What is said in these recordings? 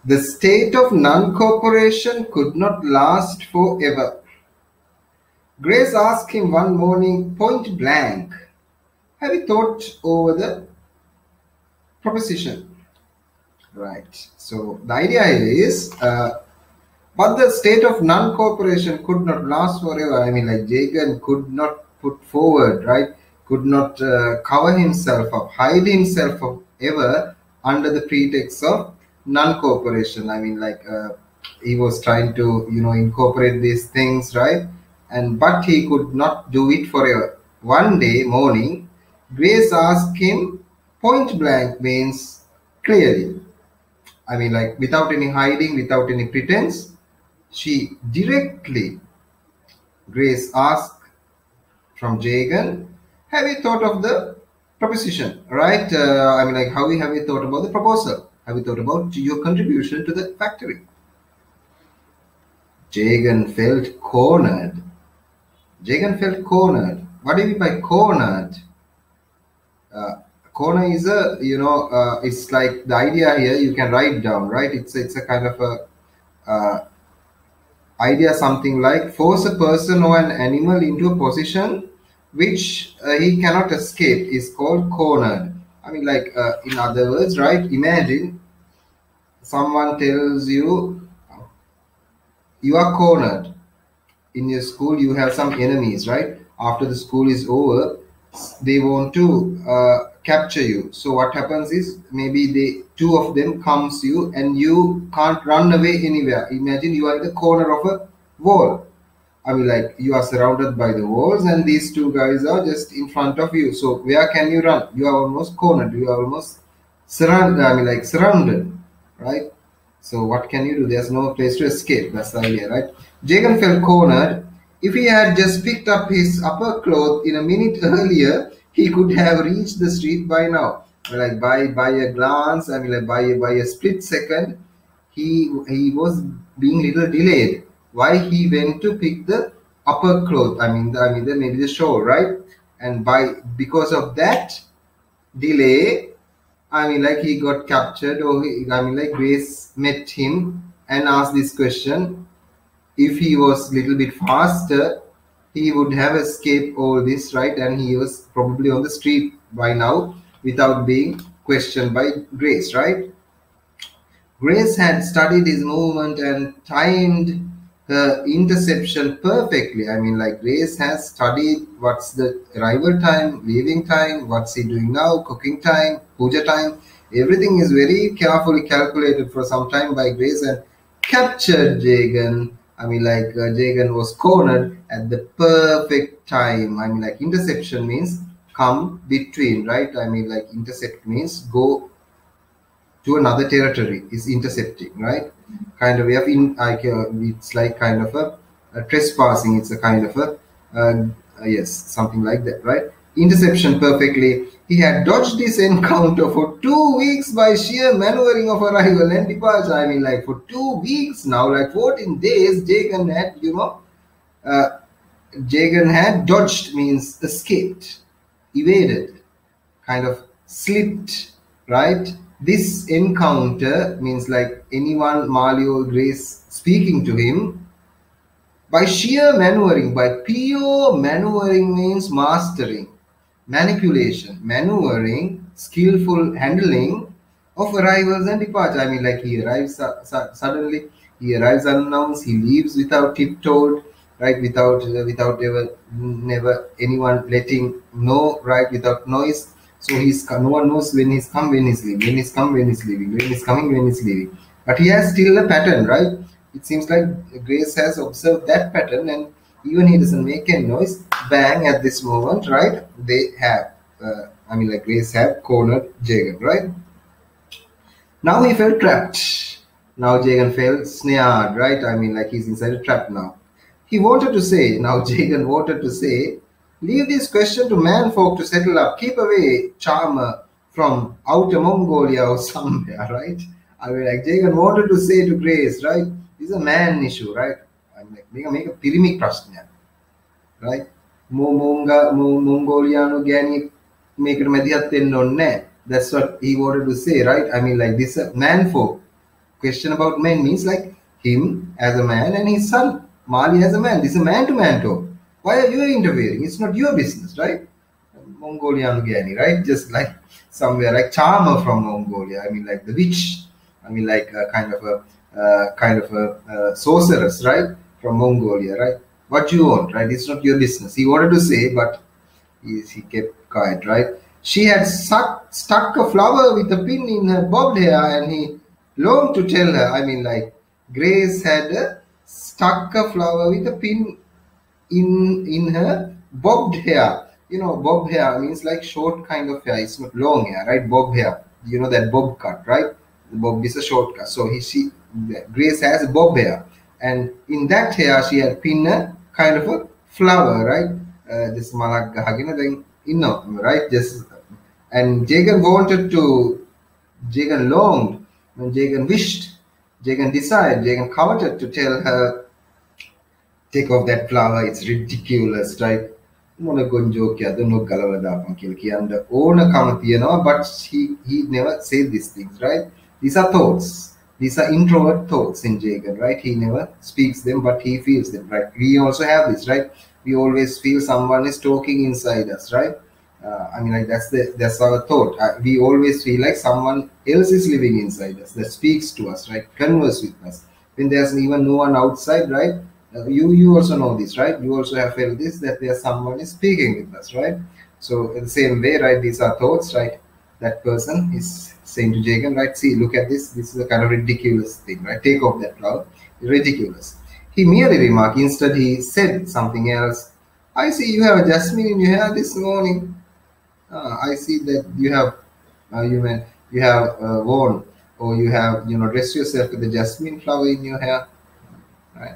The state of non-cooperation could not last forever. Grace asked him one morning, point blank, have you thought over the proposition? Right. So the idea is, but the state of non-cooperation could not last forever. I mean, like Jagan could not put forward, right? Could not cover himself up, hide himself up ever under the pretext of non-cooperation. I mean, like he was trying to, incorporate these things, right? And but he could not do it forever. One day morning, Grace asked him point blank, means clearly. I mean, like without any hiding, without any pretense, she directly, Grace asked from Jagan, have you thought of the proposition, right? I mean, like, have you thought about the proposal? Have you thought about your contribution to the factory? Jagan felt cornered. Jagan felt cornered. What do you mean by cornered? Corner is a, it's like the idea here you can write down, right? It's a kind of a idea, something like force a person or an animal into a position which he cannot escape is called cornered. I mean, like in other words, right? Imagine someone tells you you are cornered in your school. You have some enemies, right? After the school is over, they want to capture you. So what happens is maybe two of them comes you and you can't run away anywhere. Imagine you are in the corner of a wall. I mean, like you are surrounded by the walls and these two guys are just in front of you. So where can you run? You are almost cornered. You are almost surrounded. I mean, like surrounded, right? So what can you do? There's no place to escape. That's the idea, right? Jagan felt cornered. If he had just picked up his upper cloth in a minute earlier, he could have reached the street by now. Like by a glance, I mean, like by a split second, he was being little delayed. Why he went to pick the upper cloth? I mean, maybe the show, right? And because of that delay, I mean, like he got captured, or I mean, like Grace met him and asked this question. If he was a little bit faster, he would have escaped all this, right? And he was probably on the street by now without being questioned by Grace, right? Grace had studied his movement and timed her interception perfectly. I mean, like Grace has studied what's the arrival time, leaving time, what's he doing now, cooking time, puja time. Everything is very carefully calculated for some time by Grace and captured Jagan. I mean, like Jagan was cornered at the perfect time. I mean, like interception means come between, right? I mean, like intercept means go to another territory, is intercepting, right? Kind of way of it's like kind of a trespassing. It's a kind of yes, something like that, right? Interception perfectly. He had dodged this encounter for 2 weeks by sheer maneuvering of arrival and departure. I mean, like for 2 weeks now, like 14 days, Jagan had, Jagan had dodged means escaped, evaded, kind of slipped, right? This encounter means like anyone, Mali or Grace speaking to him by sheer maneuvering, by pure maneuvering means mastering, manipulation, maneuvering, skillful handling of arrivals and departure. I mean, like he arrives suddenly, he arrives unannounced, he leaves without tiptoed, right? Without ever, never anyone letting know, right? Without noise. So no one knows when he's come, when he's leaving, when he's come, when he's leaving, when he's coming, when he's leaving. But he has still a pattern, right? It seems like Grace has observed that pattern, and even he doesn't make any noise. Bang, at this moment, right? They have, I mean, like Grace have cornered Jagan, right? Now he felt trapped. Now Jagan felt snared, right? I mean, like he's inside a trap now. He wanted to say, now Jagan wanted to say, leave this question to manfolk to settle up. Keep away Charmer from outer Mongolia or somewhere, right? I mean, like Jagan wanted to say to Grace, right? This is a man issue, right? I'm like, make a pirimi prashna, right? Mongoliano Gani make a mediat. That's what he wanted to say, right? I mean, like this manfolk. Question about men means like him as a man and his son Mali as a man. This is a man-to-man talk. Why are you interfering? It's not your business, right? Mongolian Gani, right? Just like somewhere like Charmer from Mongolia. I mean, like the witch. I mean, like a kind of a sorceress, right? From Mongolia, right? What you want, right? It's not your business. He wanted to say, but he kept quiet, right? She had stuck a flower with a pin in her bobbed hair, and he longed to tell her. I mean, like Grace had stuck a flower with a pin in her bobbed hair. You know, bobbed hair means like short kind of hair. It's not long hair, right? Bob hair. You know that bob cut, right? The bob is a short cut. So she Grace has bob hair, and in that hair she had pinned a kind of a flower, right? This malak gahagina then right? Just and Jagan longed, and Jagan wished, Jagan desired, Jagan coveted to tell her take off that flower, it's ridiculous, right? මොන ගොන්ජෝකියද නොක් ගලවලා දාපන් කියලා කියන්න ඕනකම තියෙනවා, but he never said these things, right? These are thoughts. These are introvert thoughts in Jagan, right? He never speaks them, but he feels them, right? We also have this, right? We always feel someone is talking inside us, right? I mean, like that's our thought. We always feel like someone else is living inside us that speaks to us, right? Converse with us when there's even no one outside, right? You also know this, right? You also have felt this, that there's someone is speaking with us, right? So in the same way, right, these are thoughts, right? That person is saying to Jagan, right, see, look at this is a kind of ridiculous thing, right? Take off that cloud. Ridiculous. He merely remarked. Instead he said something else. I see you have a jasmine in your hair this morning. I see that you have worn, or you have dressed yourself with the jasmine flower in your hair, right?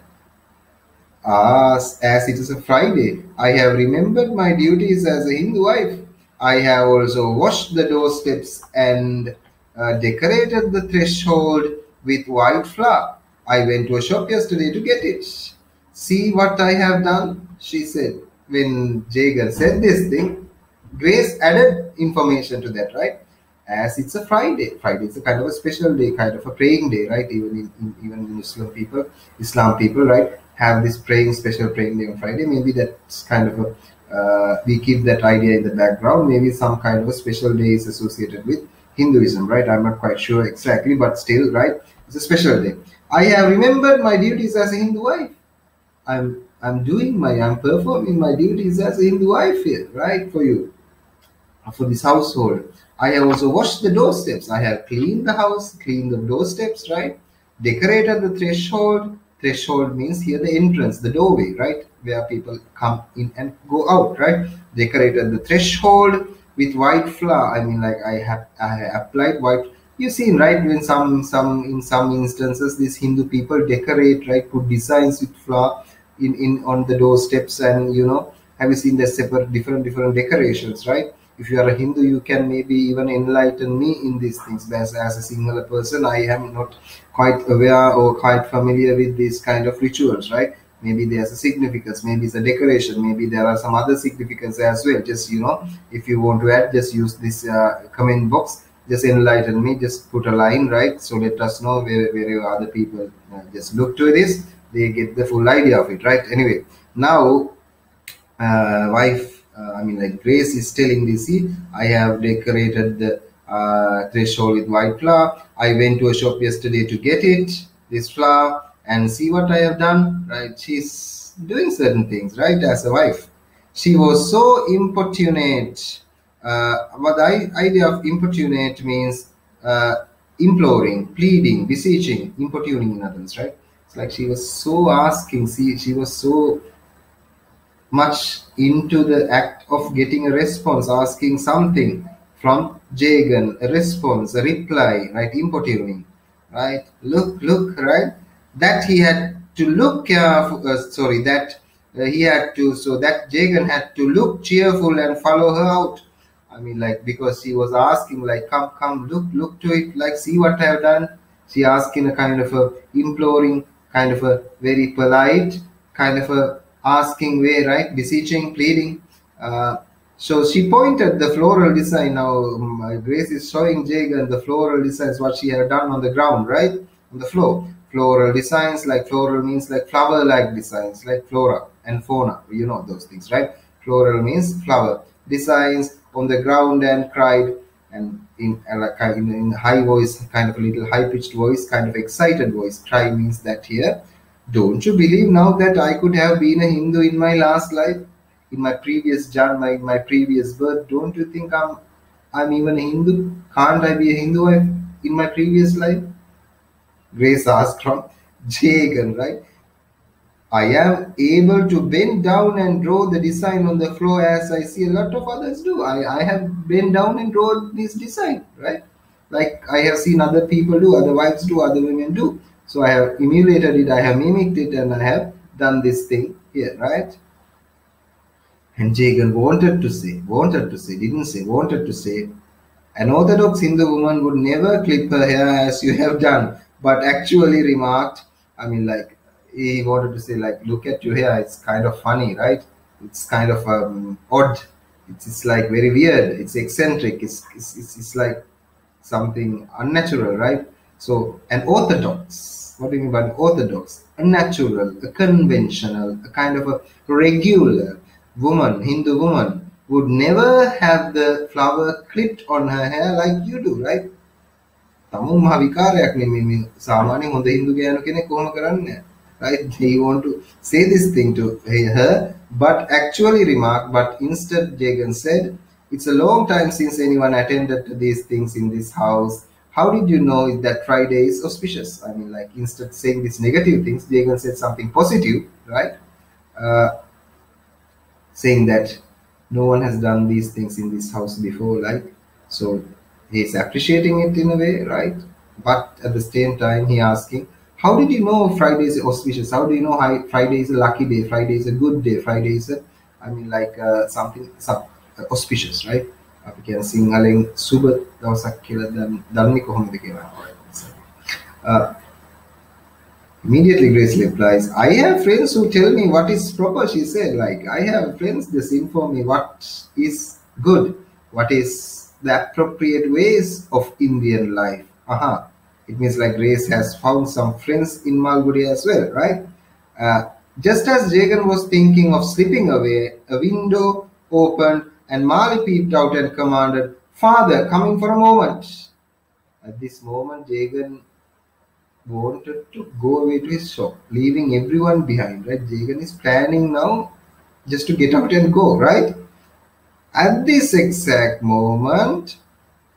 As it is a Friday, I have remembered my duties as a Hindu wife. I have also washed the doorsteps and decorated the threshold with white flour. I went to a shop yesterday to get it. See what I have done, she said. When Jagan said this thing, Grace added information to that, right? As it's a Friday. Friday is a kind of a special day, kind of a praying day, right? Even Muslim people, Islam people, right, have this special praying day on Friday. Maybe that's kind of a we keep that idea in the background. Maybe some kind of a special day is associated with Hinduism, right? I'm not quite sure exactly, but still, right? It's a special day. I have remembered my duties as a Hindu wife. I'm performing my duties as a Hindu wife here, right? For this household. I have also washed the doorsteps. I have cleaned the house, cleaned the doorsteps, right? Decorated the threshold. Threshold means here the entrance, the doorway, right? Where people come in and go out, right? Decorated the threshold with white flour. I mean, like I have applied white. You've seen, right? When in some instances, these Hindu people decorate, right? Put designs with flour in on the doorsteps, and have you seen the separate different decorations, right? If you are a Hindu, you can maybe even enlighten me in these things. As a singular person, I am not quite aware or quite familiar with these kind of rituals, right? Maybe there's a significance, maybe it's a decoration, maybe there are some other significance as well. Just if you want to add, just use this comment box. Just enlighten me. Just put a line, right? So let us know where other people just look to this. They get the full idea of it, right? Anyway, now wife. I mean, like Grace is telling this. See, I have decorated the threshold with white flour. I went to a shop yesterday to get it, this flour, and see what I have done. Right? She's doing certain things, right? As a wife, she was so importunate. But the idea of importunate means imploring, pleading, beseeching, importuning in others, right? It's like she was so asking. See, she was so much into the act of getting a response, asking something from Jagan, a response, a reply, right? Importuning, right? Look, right? That he had to look he had to, so that Jagan had to look cheerful and follow her out. I mean, like, because she was asking, like, come, look to it, like, see what I have done. She asked in a kind of a imploring, kind of a very polite, kind of a asking way, right? Beseeching, pleading. So she pointed the floral design. Now Grace is showing Jagan the floral designs, what she had done on the ground, right? on the floor. Floral designs, like floral means like flower-like designs, like flora and fauna. You know those things, right? Floral means flower. Designs on the ground and cried, and in high voice, kind of a little high-pitched voice, kind of excited voice. Cry means that here. Don't you believe now that I could have been a Hindu in my last life, in my previous Janma, in my previous birth? Don't you think I'm even a Hindu? Can't I be a Hindu in my previous life? Grace asked from Jagan, right? I am able to bend down and draw the design on the floor as I see a lot of others do. I have bent down and drawn this design, right? Like I have seen other people do, other wives do, other women do. So I have emulated it, I have mimicked it, and I have done this thing here, right? And Jagan didn't say, wanted to say, an Orthodox Hindu woman would never clip her hair as you have done, but actually remarked, I mean, like, he wanted to say, like, look at your hair, it's kind of funny, right? It's kind of odd. It's like very weird. It's eccentric. It's like something unnatural, right? So, an orthodox, what do you mean by orthodox? A natural, a conventional, a kind of a regular woman, Hindu woman, would never have the flower clipped on her hair like you do, right? තමුන් මහ විකාරයක් නෙමෙයි මේ සාමාන්‍ය හොඳ හින්දු ගෑනු කෙනෙක් කොහොම කරන්නේ, right? He want to say this thing to her, but actually remark, but instead Jagan said, it's a long time since anyone attended to these things in this house. How did you know that Friday is auspicious? I mean, like, instead saying these negative things, Jagan said something positive, right? uh, Saying that no one has done these things in this house before, like, so he's appreciating it in a way, right? But at the same time he asking, how did you know Friday is auspicious? How do you know Friday is a lucky day, Friday is a good day, Friday is a, I mean, like, some auspicious, right? අපි කියන සිංහලෙන් සුබ දවසක් කියලා දන්නේ කොහොමද කියලා. Immediately Grace replies, I have friends who tell me what is proper, she said. Like, I have friends just inform me what is good, what is the appropriate ways of Indian life. It means like Grace has found some friends in Malgudi as well, right? Just as Jagan was thinking of slipping away, a window opened and Mali peeped out and commanded, Father, coming for a moment. At this moment, Jagan wanted to go away to his shop, leaving everyone behind, right? Jagan is planning now just to get out and go, right? At this exact moment,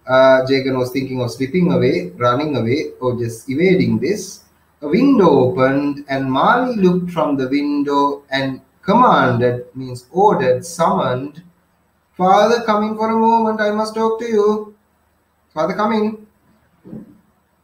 Jagan was thinking of slipping away, running away, or just evading this. A window opened and Mali looked from the window and commanded, means ordered, summoned, Father, coming for a moment, I must talk to you. Father, coming.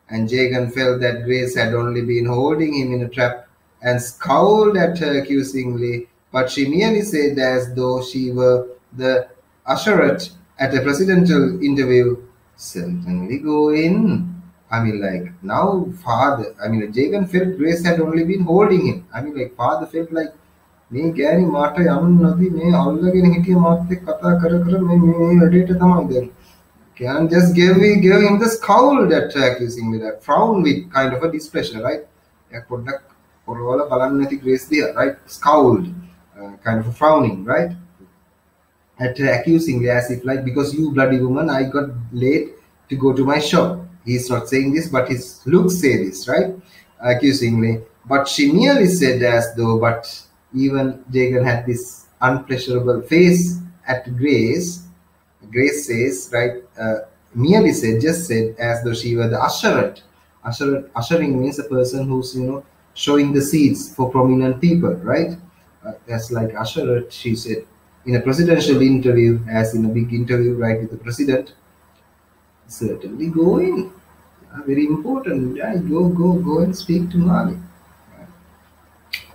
And Jagan felt that Grace had only been holding him in a trap and scowled at her accusingly, but she merely said, as though she were the usherette at a presidential interview, certainly go in. I mean, like, now Father, I mean, like, Jagan felt Grace had only been holding him. I mean, like, Father felt like, මේ ගෑණි මාට යන්න නැති මේ අල්ලගෙන හිටිය මාත් එක්ක කතා කර කර මේ වැඩේට තමයි දැන්. Can just give him the scowl that accusing me, that frown with kind of a displeasure, right? පොඩ්ඩක් පොරවල බලන්න නැති Grace there, right? Scowled, kind of a frowning, right? At her accusingly, as if like, because you bloody woman, I got late to go to my shop. He's not saying this, but his looks say this, right? Accusingly. But she merely said as though, but even Jagan had this unpleasurable face at Grace. Grace says, right, merely said, just said, as though she were the usherette. Ushering means a person who's, showing the seats for prominent people, right? That's like usherette, she said. In a presidential interview, as in a big interview, right, with the president, certainly go in. Very important. Yeah, go and speak to Mali.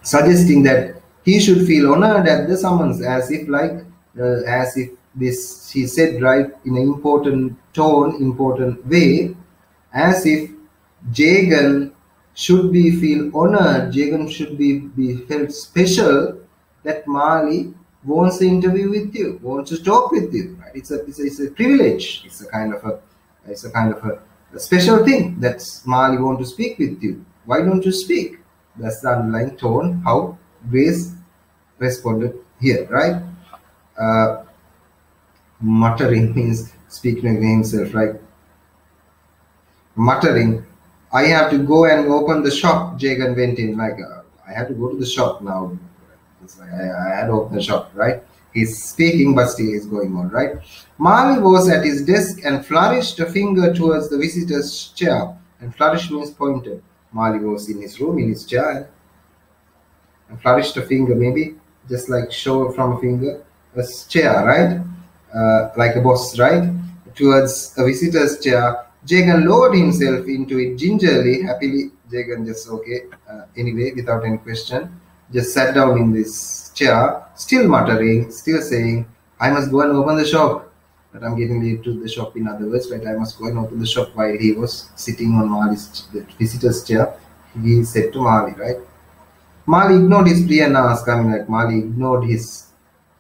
Suggesting that he should feel honored at the summons, as if this, she said, right, in an important tone, important way, as if Jagan should be feel honored, Jagan should be felt special that Mali wants to interview with you, wants to talk with you, right? It's a privilege. It's a kind of a a special thing that Mali want to speak with you. Why don't you speak? That's the underlying tone, how Grace responded here, right? Uh, Muttering means speaking against himself, right? Muttering, I have to go and open the shop. Jagan went in, like, I have to go to the shop now. It's like, I had to open the shop, right? He's speaking, but still is going on, right? Mali was at his desk and flourished a finger towards the visitor's chair. And flourish means pointed. Mali was in his room, in his chair, and flourished a finger, maybe just like show from a finger, a chair, right? Like a boss, right? Towards a visitor's chair. Jagan lowered himself into it gingerly, happily. Jagan just okay, anyway, without any question, just sat down in this chair, still muttering, still saying, I must go and open the shop. But I'm getting late to the shop, in other words, right? I must go and open the shop. While he was sitting on Mali's the visitor's chair, he said to Mali, right? Mali ignored his plea and asked, I mean, like Mali ignored his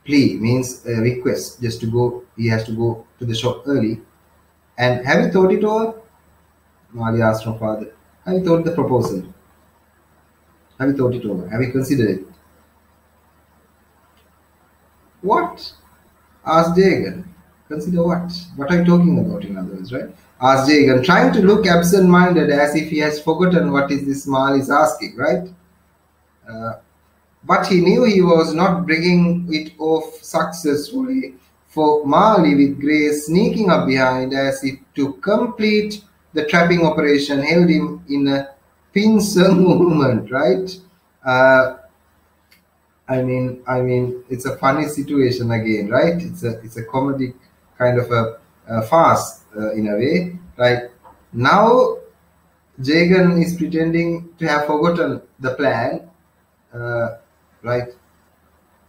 plea, means a request just to go, he has to go to the shop early. And have you thought it over? Mali asked from father. Have you thought the proposal? Have you thought it over? Have you considered it? What? Asked Jagan. Consider what? What are you talking about, in other words, right? Asked Jagan, trying to look absent-minded as if he has forgotten what is this Mali is asking, right? But he knew he was not bringing it off successfully, for Mali, with Grace sneaking up behind as if to complete the trapping operation, held him in a pincer movement, right? Uh, I mean, it's a funny situation again, right? It's a comedic kind of a farce in a way, right? Now Jagan is pretending to have forgotten the plan, right?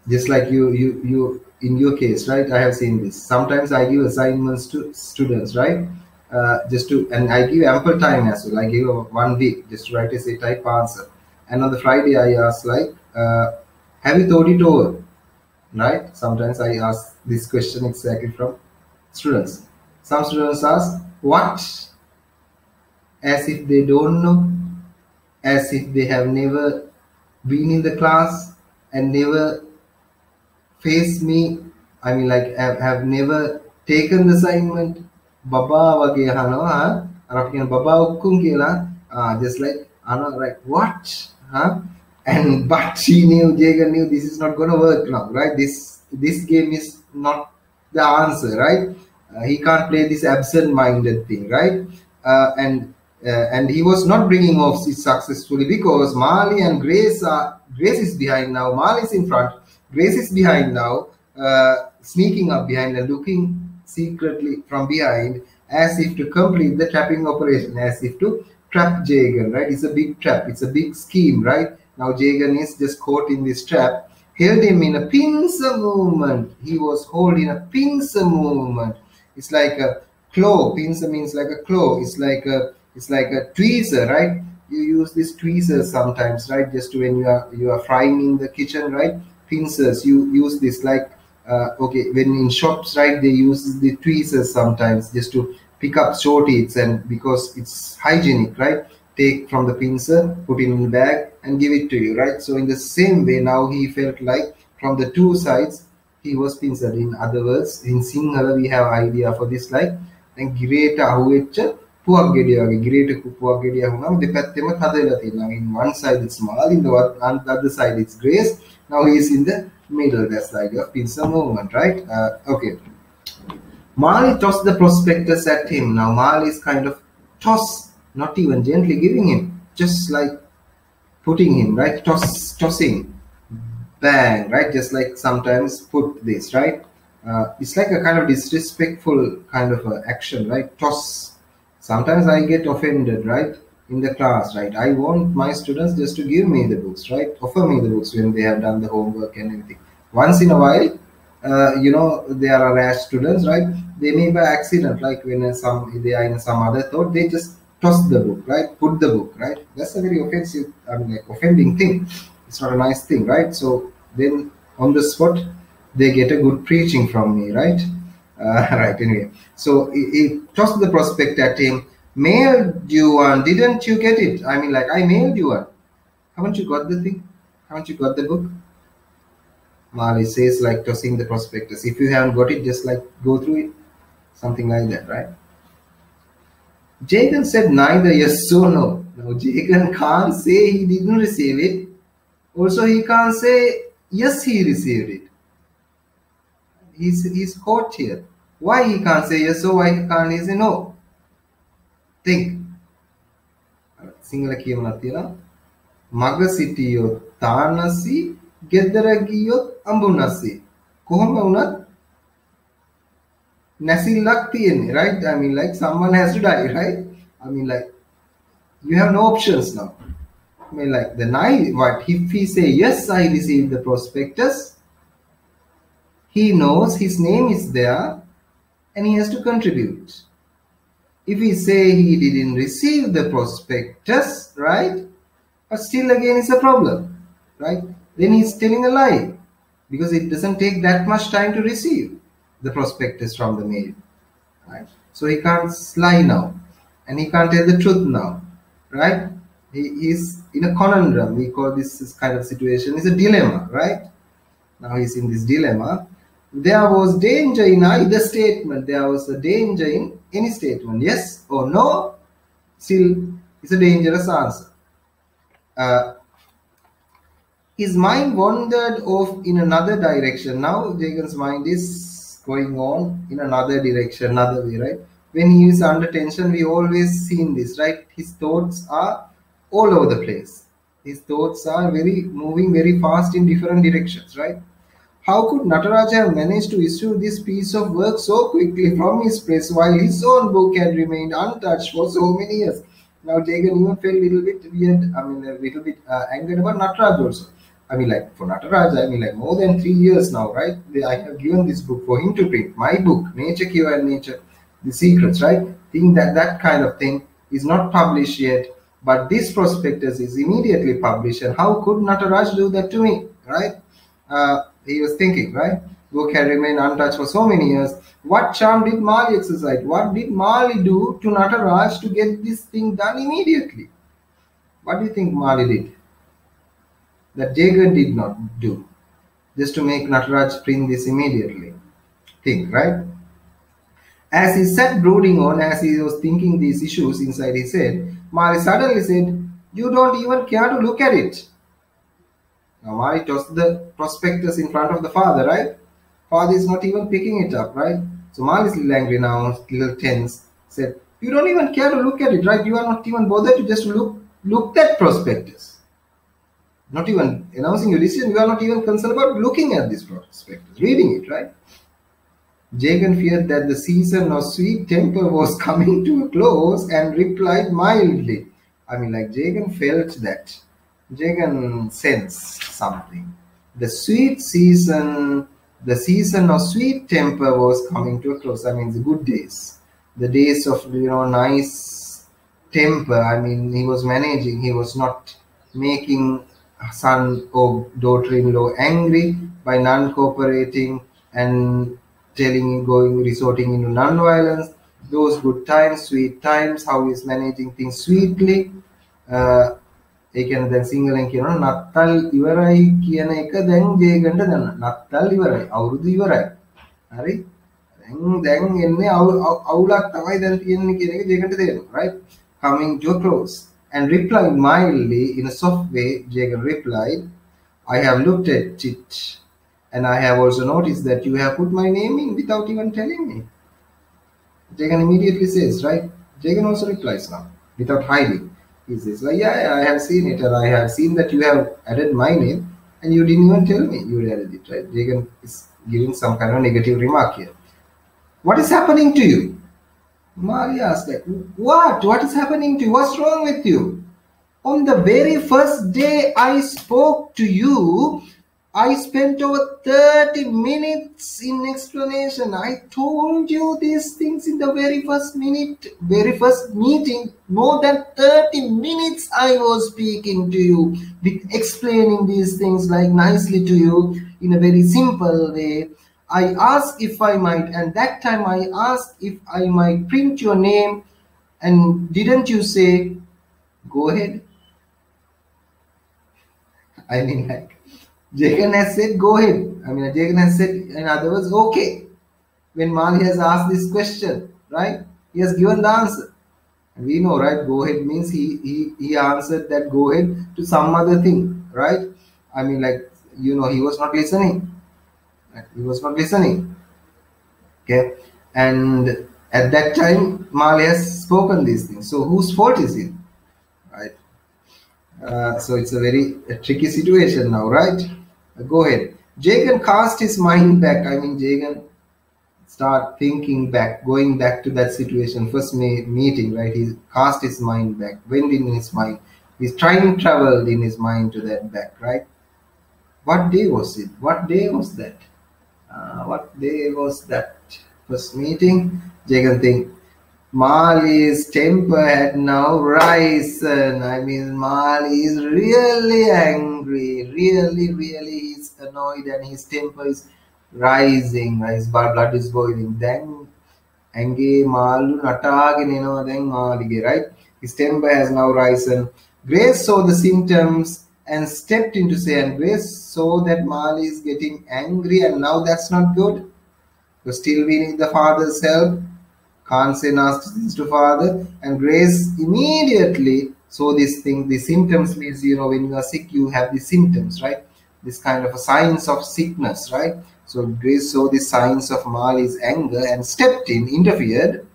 Just like you in your case, right? I have seen this. Sometimes I give assignments to students, right? Just to, and I give ample time as well. I give 1 week just to write a say type answer, and on the Friday I ask like, have you thought it over, right? Sometimes I ask this question exactly from students. Some students ask what, as if they don't know, as if they have never been in the class and never face me. I mean, like, have never taken the assignment. Baba wage hano, huh? Arapian Baba ukkum kila. Just like, ano, like, what? Huh? And but she knew, Jagan knew this is not gonna work now, right? This game is not the answer, right? He can't play this absent-minded thing, right? And he was not bringing off it successfully because Mali and Grace is behind now. Mali is in front. Grace is behind now, sneaking up behind and looking secretly from behind as if to complete the trapping operation, as if to trap Jagan, right? It's a big trap. It's a big scheme, right? Now Jagan is just caught in this trap, held him in a pincer movement. He was holding a pincer movement. It's like a claw. Pincer means like a claw. It's like a tweezer, right? You use this tweezers sometimes, right? Just to, when you are frying in the kitchen, right? Pincers. You use this like okay, when in shops, right? They use the tweezers sometimes just to pick up short eats, and because it's hygienic, right? Take from the pincer, put it in the bag, and give it to you, right? So in the same way, now he felt like from the two sides he was pincered. In other words, in Sinhala we have idea for this like, then great ahuwecha පුවක් ගෙඩිය වගේ greater පුවක් ගෙඩිය වුණාම දෙපැත්තෙම හදලා තියෙනවා. In one side it's Mal, in the other side it's Grace. Now he is in the middle. That's the idea of pincer movement, right? Okay. Mali tossed the prospectus at him. Now Mali is kind of toss, not even gently giving him, just like putting him, right? Tossing, bang, right? Just like sometimes put this, right? It's like a kind of disrespectful kind of action, right? Toss. Sometimes I get offended, right? In the class, right? I want my students just to give me the books, right? Offer me the books when they have done the homework and everything. Once in a while, there are rash students, right? They may by accident, like when they are in some other thought, they just toss the book, right? Put the book, right? That's a very offensive, like offending thing. It's not a nice thing, right? So then on the spot, they get a good preaching from me, right? Right, anyway. So he tossed the prospect at him. Mailed you one. Didn't you get it? I mean, like, I mailed you one. Haven't you got the thing? Haven't you got the book? Marley says, like, tossing the prospectus. If you haven't got it, just like go through it. Something like that, right? Jagan said neither yes or no. Now, Jagan can't say he didn't receive it. Also, he can't say yes, he received it. He's caught here. Why he can't say yes or why can't he say no? Think. Sinhala කියමනක් තියෙනවා. මග සිටියොත් තානසි ගෙදර ගියොත් අඹුනසි. කොහොම වුණත් නැසිල්ලක් තියෙන්නේ, right? I mean, like, someone has to die, right? I mean, like, you have no options now. I mean, like, what if he say yes, I received the prospectus, he knows his name is there and he has to contribute. If he say he didn't receive the prospectus, right, but still again it's a problem, right? Then he's telling a lie because it doesn't take that much time to receive the prospectus from the mail, right? So he can't lie now and he can't tell the truth now, right? He is in a conundrum. We call this kind of situation is a dilemma, right? Now he's in this dilemma. There was danger in either statement. There was a danger in any statement. Yes or no, still it's a dangerous answer. His mind wandered off in another direction. Now Jagan's mind is going on in another direction, another way, right? When he is under tension, we always seen this, right? His thoughts are all over the place. His thoughts are moving very fast in different directions, right? How could Nataraja have managed to issue this piece of work so quickly from his press while his own book had remained untouched for so many years? Now Jagan even felt a little bit weird, a little bit angered about Nataraj also. I mean, like, for Nataraj, I mean, like, more than 3 years now, right? I have given this book for him to print. My book, Nature Cure and Nature, The Secrets, right? Think that kind of thing is not published yet, but this prospectus is immediately published. And how could Nataraj do that to me, right? He was thinking, right? Book had remained untouched for so many years. What charm did Mali exercise? What did Mali do to Nataraj to get this thing done immediately? What do you think Mali did that Jagan did not do just to make Nataraj print this immediately? Think, right? As he sat brooding on, as he was thinking these issues inside his head, Mali suddenly said, "You don't even care to look at it." Now Mali tossed the prospectus in front of the father, right? Father is not even picking it up, right? So Mali is a little angry now, little tense, said, "You don't even care to look at it, right? You are not even bothered to just look that prospectus. Not even announcing your decision, you are not even concerned about looking at this prospectus, reading it, right?" Jagan feared that the season of sweet temper was coming to a close and replied mildly. I mean, like, Jagan felt that. Jagan sensed something. The season of sweet temper was coming to a close. I mean, the good days. The days of, nice temper. I mean, he was managing. He was not making son or daughter-in-law angry by non-cooperating and resorting into non-violence. Those good times, sweet times, how he's managing things sweetly. ඒ කියන්නේ දැන් සිංහලෙන් කියනවා නත්තල් ඉවරයි කියන එක දැන් ජේගන්ට දන්න. නත්තල් ඉවරයි. අවුරුදු ඉවරයි. හරි? දැන් එන්නේ අවුලක් තමයි දැන් තියෙන්නේ කියන එක ජේගන්ට තේරෙනවා, right? Coming to a close and replied mildly in a soft way. Jagan replied, "I have looked at it and I have also noticed that you have put my name in without even telling me." Jagan immediately says, right? Jagan also replies now without hiding. He says, like, yeah, I have seen it, and I have seen that you have added my name, and you didn't even tell me you added it, right? Jagan is giving some kind of negative remark here. What is happening to you? Mali asked, like, what is happening to you? What's wrong with you? On the very first day I spoke to you, I spent over 30 minutes in explanation. I told you these things in the very first meeting. More than 30 minutes I was speaking to you, explaining these things like nicely to you in a very simple way. I asked if I might, and that time I asked if I might print your name And didn't you say, go ahead? I mean, like, Jagan has said, go ahead. I mean, Jagan has said, in other words, okay. When Mali has asked this question, right? He has given the answer. And we know, right? Go ahead means he answered that go ahead to some other thing, right? I mean, like, he was not listening. Right? He was not listening. Okay. And at that time, Mali has spoken these things. So whose fault is it? Right? So it's a very tricky situation now, right? Go ahead. Jagan cast his mind back. I mean, Jagan start thinking back, going back to that situation, first meeting, right? He cast his mind back, went in his mind. He's time traveled in his mind to that back, right? What day was it? What day was that? What day was that first meeting? Jagan think, Mali's temper had now risen. I mean, Mali is really angry. Really, he's annoyed and his temper is rising. His blood is boiling. Then, ඇඟේ මාළු නටාගෙන එනවා දැන් මාළිගේ, right? His temper has now risen. Grace saw the symptoms and stepped in to say, and Grace saw that Mali is getting angry, and now that's not good. So still we need the father's help. Can't say nasty things to father. And Grace immediately saw this thing. The symptoms means, when you are sick, you have the symptoms, right? This kind of a signs of sickness, right? So Grace saw the signs of Mali's anger and stepped in, interfered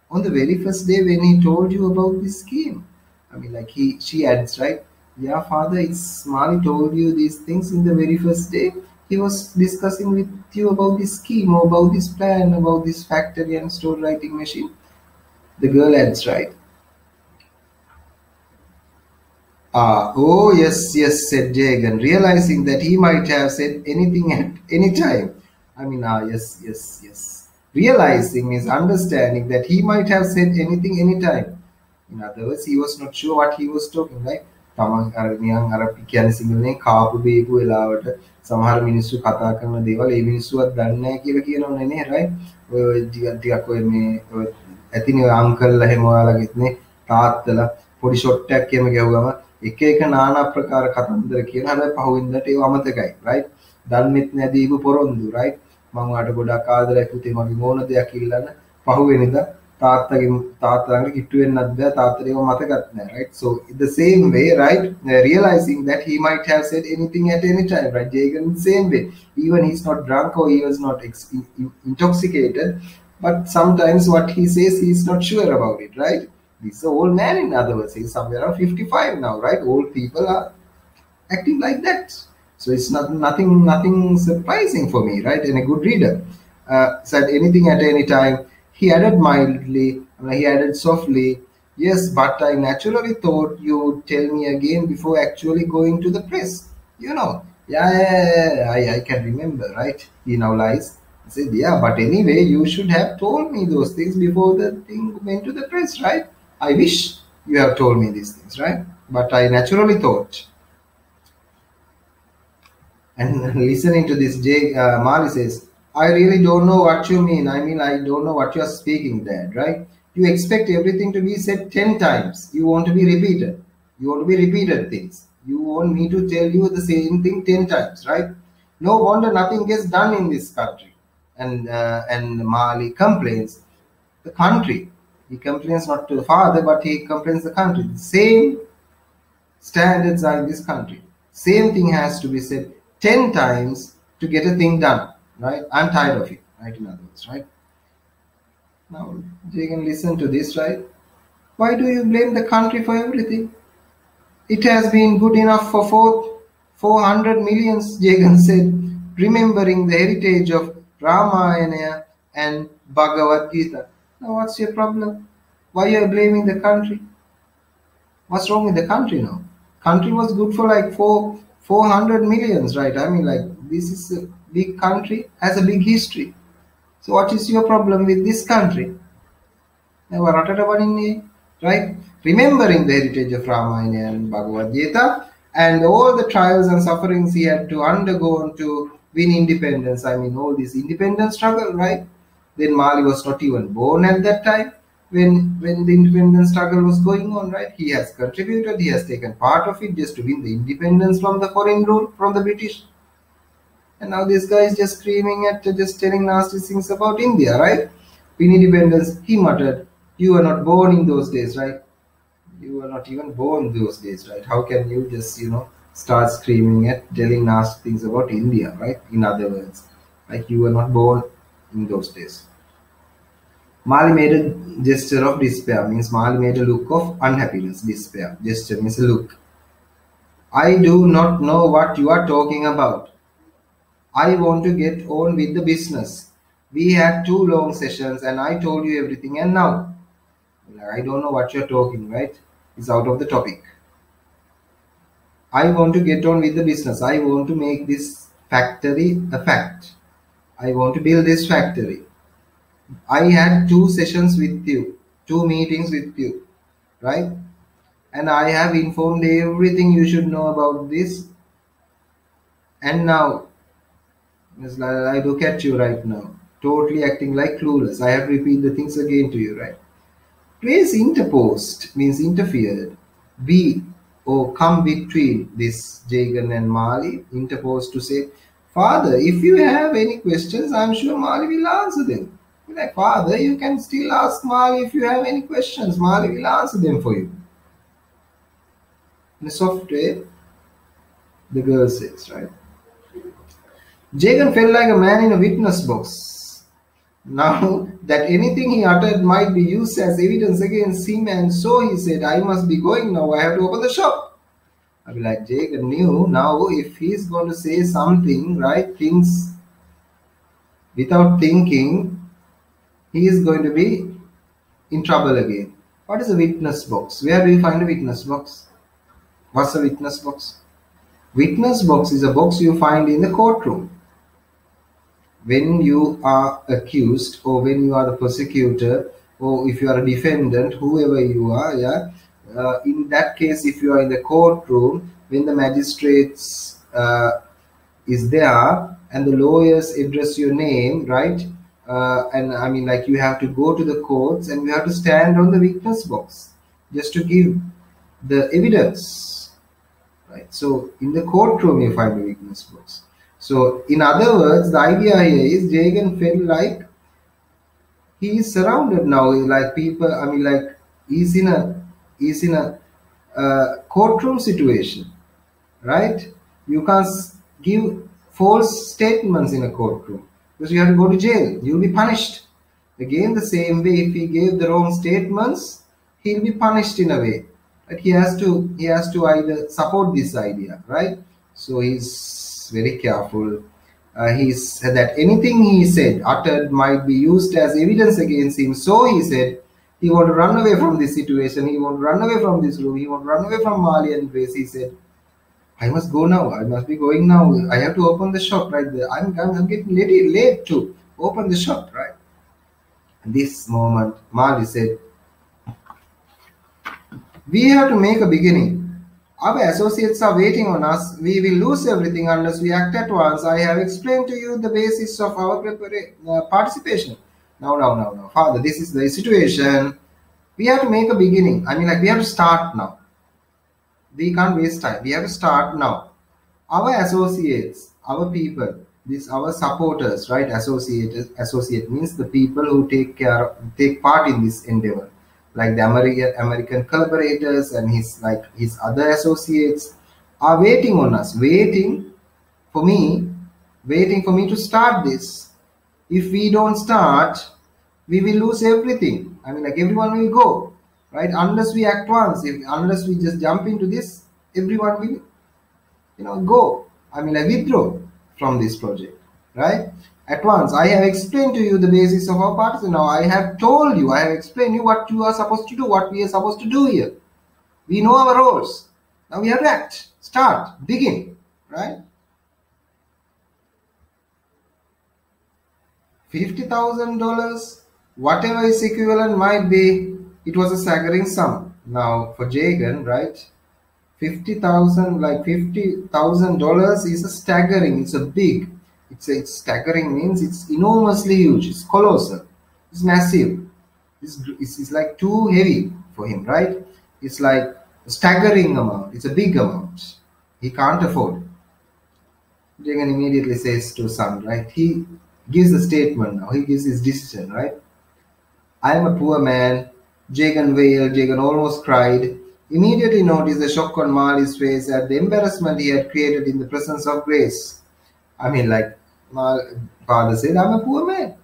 on the very first day when he told you about this scheme. I mean, like she adds, right? Yeah, father, it's Mali told you these things in the very first day. He was discussing with you about this scheme, or about this plan, about this factory and store writing machine. The girl adds, right? Oh, yes, said Jagan, realizing that he might have said anything at any time. I mean, yes. Realizing is understanding that he might have said anything anytime. In other words, he was not sure what he was talking, right? තමන් අර නිකන් අර කියන්නේ සිංහලෙන් කාපු බේපු වෙලාවට සමහර මිනිස්සු කතා කරන දේවල් ඒ මිනිස්සුවත් දන්නේ නැහැ කියලා කියනවනේ නේ, right? ඔය ටිකක් ඔය මේ ඇතිනේ අංකල්ලා එහෙම ඔයාලගෙත් නේ තාත්තලා පොඩි ෂොට් එකක් එහෙම ගැහුවම එක එක নানা ප්‍රකාර කතන්දර කියන හැබැයි පහුවෙන්දට ඒව අමතකයි, right? දන්නේත් නැ දීපු පොරොන්දු, right? මම ඔයාලට ගොඩක් ආදරයක් පුතේ මගේ මොන දෙයක් ඉල්ලන්න පහුවෙනිදා තාත්තගේ කිට්ටු වෙන්නත් බෑ තාත්තට ඒව මතකත් නැහැ, right? So in the same way, right, realizing that he might have said anything at any time, right? Jagan in the same way, even he's not drunk or he was not intoxicated, but sometimes what he says he's not sure about it, right? He's an old man, in other words. He's somewhere around 55 now, right? Old people are acting like that. So it's nothing surprising for me, right? And a good reader said anything at any time. He added mildly, he added softly, yes, but I naturally thought you would tell me again before actually going to the press. Yeah, I can remember, right? He now lies. He said, yeah, but anyway, you should have told me those things before the thing went to the press, right? I wish you have told me these things, right? But I naturally thought. And listening to this, Mali says, I really don't know what you mean. I mean, I don't know what you're speaking there, right? You expect everything to be said 10 times. You want to be repeated. You want to be repeated things. You want me to tell you the same thing 10 times, right? No wonder nothing gets done in this country. And Mali complains the country. He complains not to the father, but he complains the country. The same standards are in this country. Same thing has to be said 10 times to get a thing done, right? I'm tired of it, right? In other words, right? Now, you can listen to this, right? Why do you blame the country for everything? It has been good enough for 400 millions, Jagan said, remembering the heritage of Ramayana and Bhagavad Gita. Now, what's your problem? Why are you blaming the country? What's wrong with the country now? Country was good for like 400 millions, right? I mean, like, this is a big country, has a big history. So what is your problem with this country? Right? Remembering the heritage of Ramayana and Bhagavad Gita and all the trials and sufferings he had to undergo to win independence. I mean, all this independence struggle, right? Then Mali was not even born at that time. when the independence struggle was going on, right? He has contributed, he has taken part of it just to win the independence from the foreign rule, from the British. And now this guy is just screaming at, just telling nasty things about India, right? Win independence, he muttered. You were not born in those days, right? You were not even born those days, right? How can you just, start screaming at, telling nasty things about India, right? In other words, like you were not born in those days. Mali made a gesture of despair, means Mali made a look of unhappiness, despair. Gesture means a look. I do not know what you are talking about. I want to get on with the business. We had 2 long sessions and I told you everything, and now I don't know what you're talking, right? It's out of the topic. I want to get on with the business. I want to make this factory a fact. I want to build this factory. I had 2 sessions with you, 2 meetings with you, right? And I have informed everything you should know about this. And now, I look at you right now, totally acting like clueless. I have to repeat the things again to you, right? Place interposed means interfered. Be or come between this Jagan and Mali, interposed to say, Father, if you have any questions, I'm sure Mali will answer them. Like, Father, you can still ask Mali if you have any questions. Mali will answer them for you. In a soft way, the girl says, right? Jagan felt like a man in a witness box. Now that anything he uttered might be used as evidence against him, and so he said, I must be going now, I have to open the shop. I'll be like, Jagan knew now if he's going to say something, right, things without thinking, he is going to be in trouble again. What is a witness box? Where do you find a witness box? What's a witness box? Witness box is a box you find in the courtroom. When you are accused, or when you are the prosecutor, or if you are a defendant, whoever you are, yeah. In that case, if you are in the courtroom, when the magistrates is there and the lawyers address your name, right? And I mean, like, you have to go to the courts and you have to stand on the witness box just to give the evidence, right? So in the courtroom, you find the witness box. So in other words, the idea here is Jagan felt like he is surrounded now, like people. I mean, like he's in a courtroom situation, right? You can't give false statements in a courtroom because you have to go to jail. You'll be punished. Again, the same way, if he gave the wrong statements, he'll be punished in a way. But he has to either support this idea, right? So he's very careful. He said that anything he said, uttered, might be used as evidence against him. So he said he want to run away from this situation. He want to run away from this room. He want to run away from Mali and Grace. He said, I must go now. I must be going now. I have to open the shop right there. I'm getting late to open the shop, right? And this moment, Mali said, we have to make a beginning. Our associates are waiting on us. We will lose everything unless we act at once. I have explained to you the basis of our participation. Now, Father, this is the situation. We have to make a beginning. I mean, like, we have to start now. We can't waste time. We have to start now. Our associates, our people, our supporters, right? Associate means the people who take part in this endeavor, like the American collaborators and his other associates are waiting on us, waiting for me to start this. If we don't start, we will lose everything. I mean, like, everyone will go, right? Unless we act once, unless we just jump into this, everyone will, go. I mean, like, withdraw from this project, right? At once. I have explained to you the basis of our participation. Now I have told you, I have explained you what you are supposed to do, what we are supposed to do here. We know our roles. Now we have to act, start, begin, right? $50,000, whatever its equivalent might be, it was a staggering sum. Now for Jagan, right? $50,000 is a staggering. It's a big. It's staggering means it's enormously huge. It's colossal. It's massive. It's like too heavy for him, right? It's like a staggering amount. It's a big amount. He can't afford. Jagan immediately says to son, right? He gives a statement now. He gives his decision, right? I am a poor man. Jagan wailed. Jagan almost cried. Immediately noticed the shock on Mali's face at the embarrassment he had created in the presence of Grace. I mean, like, my father said, I'm a poor man.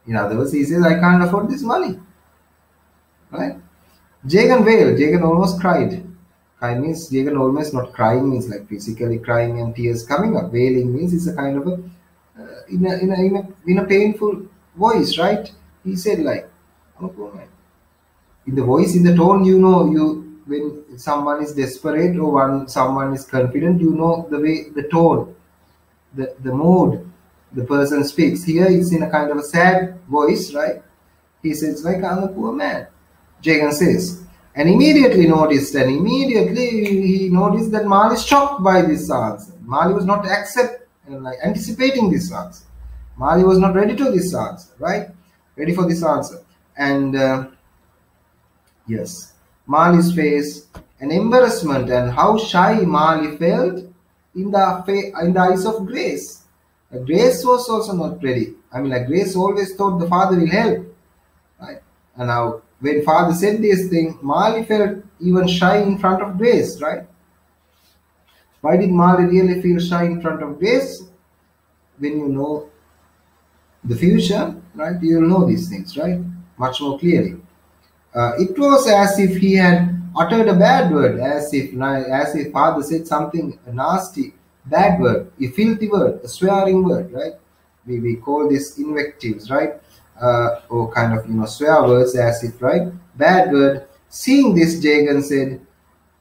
In other words, he says, I can't afford this money, right? Jagan wailed. Jagan almost cried. Cry means Jagan almost not crying means like physically crying and tears coming up. Wailing means it's a kind of a in a painful voice, right? He said like, I'm a poor man. In the voice, in the tone, you know, you when someone is desperate or when someone is confident, you know the way, the tone, the mood the person speaks. Here it's in a kind of a sad voice, right? He says like, I'm a poor man. Jagan says, and immediately he noticed that Mali is shocked by this answer. Mali was not like anticipating this answer. Mali was not ready to this answer, right? Ready for this answer. And yes, Mali's face, an embarrassment, and how shy Mali felt in the eyes of Grace. Grace was also not ready. I mean, like Grace always thought the father will help, right? And now, when father said this thing, Mali felt even shy in front of Grace, right? Why did Mali really feel shy in front of Grace? When you know the future, right, you will know these things, right, much more clearly. It was as if he had uttered a bad word, as if father said something nasty, bad word, a filthy word, a swearing word, right? We call this invectives, right? Or kind of swear words, as if, right, bad word. Seeing this, Jagan said,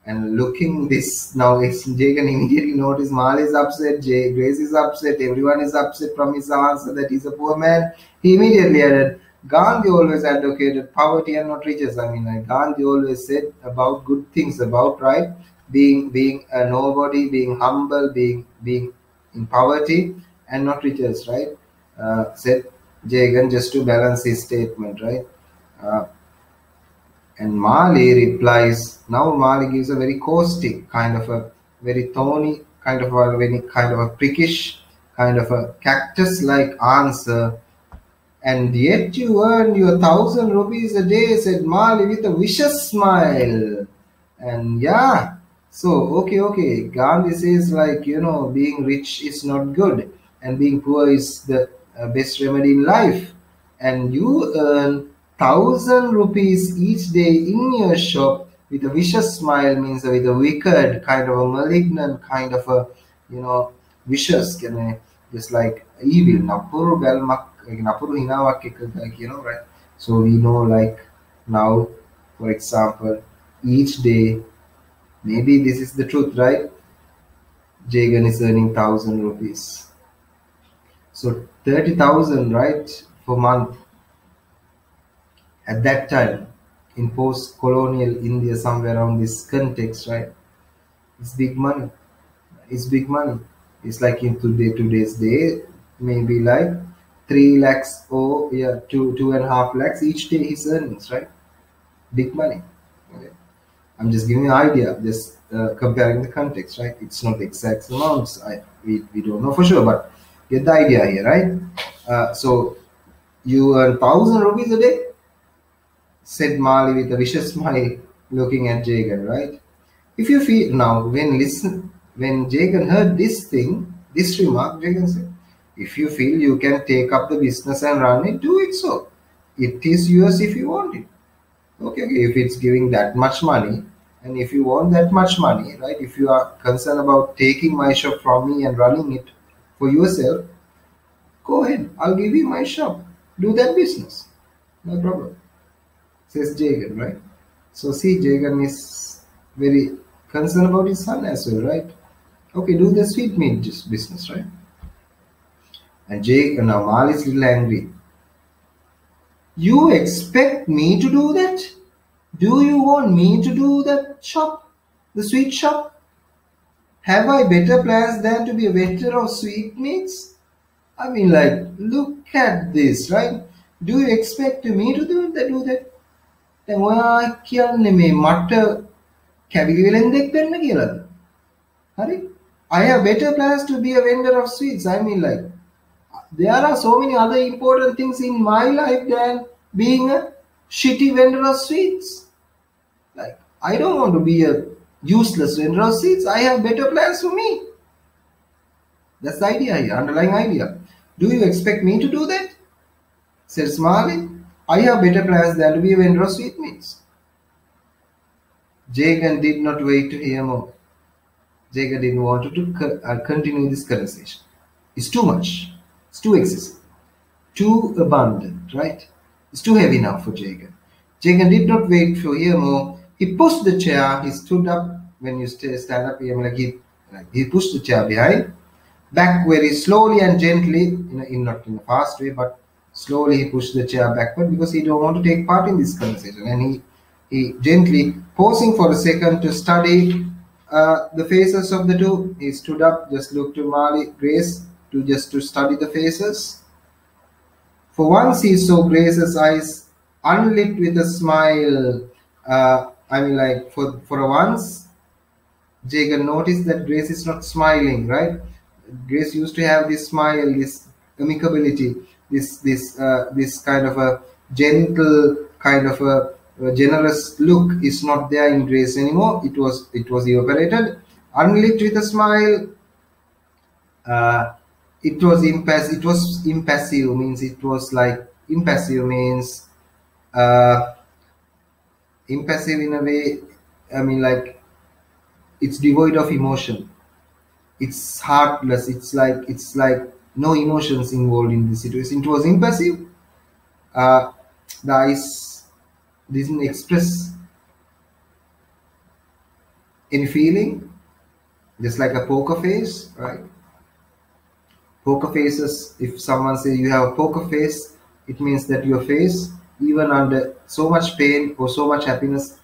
and looking this now, Jagan immediately noticed Mal is upset, Grace is upset, everyone is upset from his answer that he's a poor man. He immediately added, Gandhi always advocated poverty and not riches. I mean, like Gandhi always said about good things, about, right, being a nobody, being humble, being in poverty and not riches, right? Said Jagan just to balance his statement, right? Uh, and Mali replies. Now Mali gives a very caustic, kind of a very thorny, kind of a very kind of a prickish, kind of a cactus-like answer. And yet you earn your 1,000 rupees a day, said Mali with a vicious smile. And yeah, so okay. Gandhi says like, being rich is not good and being poor is the best remedy in life. And you earn 1,000 rupees each day in your shop with a vicious smile means with a wicked, kind of a malignant, kind of a, vicious, just like evil. Napuru galmak, napuru hinawak, like, right? So we know like now, for example, each day, maybe this is the truth, right? Jagan is earning 1,000 rupees. So 30,000, right, per month at that time in post-colonial India, somewhere around this context, right? It's big money. It's big money. It's like in today's day, maybe like 3 lakhs or yeah, 2.5 lakhs each day his earnings, right? Big money. Okay. I'm just giving you an idea, just comparing the context, right? It's not the exact amounts. We don't know for sure, but get the idea here, right? So you earn 1,000 rupees a day, said Mali with a vicious smile, looking at Jagan, right? If you feel now, when Jagan heard this remark, Jagan said, if you feel you can take up the business and run it, do it so. It is yours if you want it. Okay, if it's giving that much money, and if you want that much money, right? If you are concerned about taking my shop from me and running it for yourself, go ahead. I'll give you my shop. Do that business. No problem. Says Jagan, right? So see, Jagan is very concerned about his son as well, right? Okay, do the sweet meat business, right? And now Mal is little angry. You expect me to do that? Do you want me to do that shop? The sweet shop? Have I better plans than to be a vendor of sweetmeats? I mean, like, look at this, right? Do you expect me to do that? දැන් ඔයා කියන්නේ මේ මට කැවිලි වෙලෙන්දෙක් වෙන්න කියලාද? හරි? I have better plans to be a vendor of sweets. I mean, like, there are so many other important things in my life than being a shitty vendor of sweets. Like, I don't want to be a useless vendor of sweets. I have better plans for me. That's the idea here, underlying idea. Do you expect me to do that? Says Marley. I have better plans than to be a vendor of sweetmeats. Jagan did not wait to hear more. Jagan didn't want to continue this conversation. It's too much. It's too excessive. Too abundant, right? It's too heavy now for Jagan. Jagan did not wait to hear more. He pushed the chair. He stood up. When you stand up, he pushed the chair behind, back very slowly and gently, not in a fast way, but slowly he pushed the chair backward because he don't want to take part in this conversation. And he gently, pausing for a second to study the faces of the two, he stood up, just looked to Marley, Grace, to study the faces. For once he saw Grace's eyes unlit with a smile. For once, Jagan noticed that Grace is not smiling, right? Grace used to have this smile, this amicability, this kind of a gentle, kind of a generous look is not there in Grace anymore. It was evaporated. Unlit with a smile. It was impassive. It was impassive means it was like impassive means impassive in a way. I mean, like, it's devoid of emotion. It's heartless. It's like no emotions involved in this situation. It was impassive. The eyes didn't express any feeling, just like a poker face, right? Poker faces, if someone says you have a poker face, it means that your face, even under so much pain or so much happiness,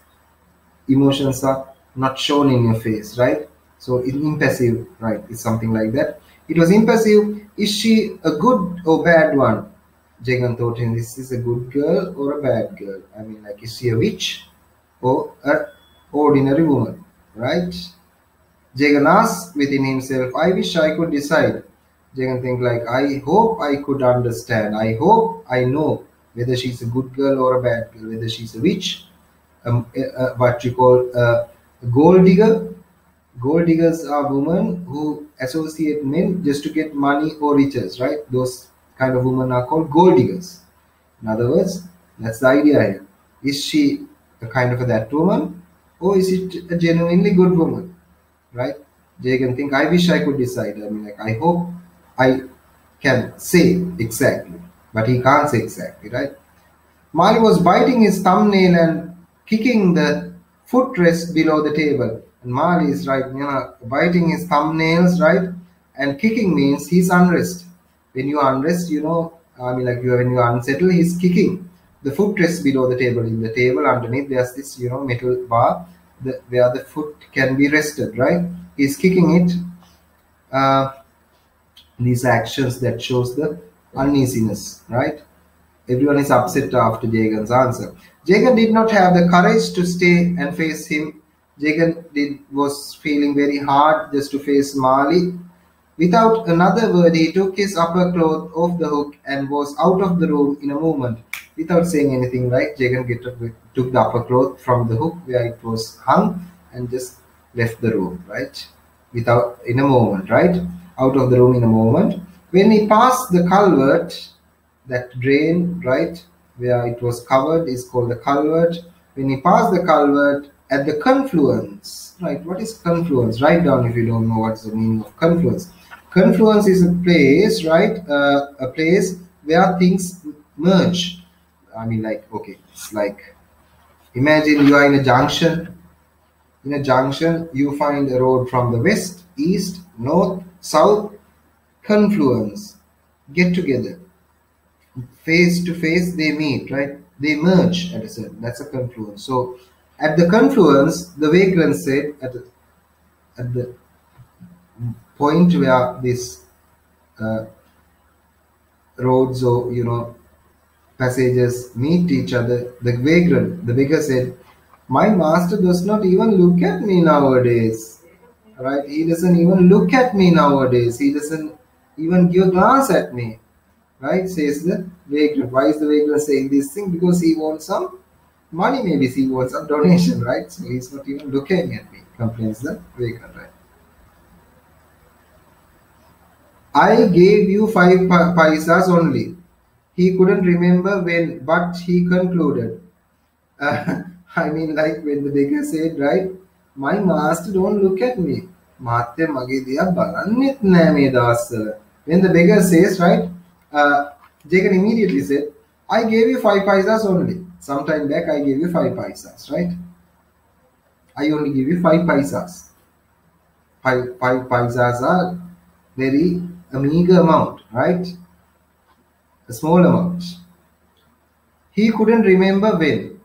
emotions are not shown in your face, right? So it's impassive, right? It's something like that. It was impassive. Is she a good or bad one? Jagan thought, this is a good girl or a bad girl? I mean, like, is she a witch or an ordinary woman, right? Jagan asked within himself, I wish I could decide. Jagan think like, I hope I could understand. I hope I know whether she's a good girl or a bad girl, whether she's a witch, what you call a gold digger. Gold diggers are women who associate men just to get money or riches, right? Those kind of women are called gold diggers. In other words, that's the idea here. Is she a kind of that woman, or is it a genuinely good woman, right? Jagan think, I wish I could decide. I mean, like, I hope I can say exactly, but he can't say exactly, right? Mali was biting his thumbnail and kicking the footrest below the table. And Mali is right, biting his thumbnails, right? And kicking means he's unrest. When you unrest, when you unsettle, he's kicking the footrest below the table. In the table underneath, there's this, metal bar where the foot can be rested, right? He's kicking it. These actions that shows the uneasiness, right? Everyone is upset after Jagan's answer. Jagan did not have the courage to stay and face him. Jagan was feeling very hard just to face Mali. Without another word, he took his upper cloth off the hook and was out of the room in a moment. Without saying anything, right? Jagan took the upper cloth from the hook where it was hung and just left the room, right? In a moment, right? Out of the room in a moment. When he passed the culvert, that drain, right, where it was covered is called the culvert. When he passed the culvert at the confluence, right? What is confluence? Write down if you don't know what's the meaning of confluence. Confluence is a place, right? A place where things merge. I mean, like, okay, it's like, imagine you are in a junction. In a junction, you find a road from the west, east, north, south. Confluence, get together. Face to face, they meet, right? They merge at a certain. That's a confluence. So, at the confluence, the vagrant said at the point where this roads or passengers meet each other. The vagrant, the beggar said, "My master does not even look at me nowadays. Right? He doesn't even look at me nowadays. He doesn't even give a glance at me." Right? Says the vagrant. Why is the vagrant saying this thing? Because he wants some money, maybe he wants some donation, right? So he's not even looking at me, complains the vagrant, right? I gave you five paisas only. He couldn't remember when, but he concluded. Uh, I mean, like when the beggar said, right, my master don't look at me. මාත්‍ය මගේ දිහා බලන්නෙත් නෑ මේ දවස්වල. When the beggar says, right, Jagan immediately said, I gave you five paisas only. Sometime back, I gave you five paisas, right? I only give you five paisas. Five paisas are very a meager amount, right? A small amount. He couldn't remember when,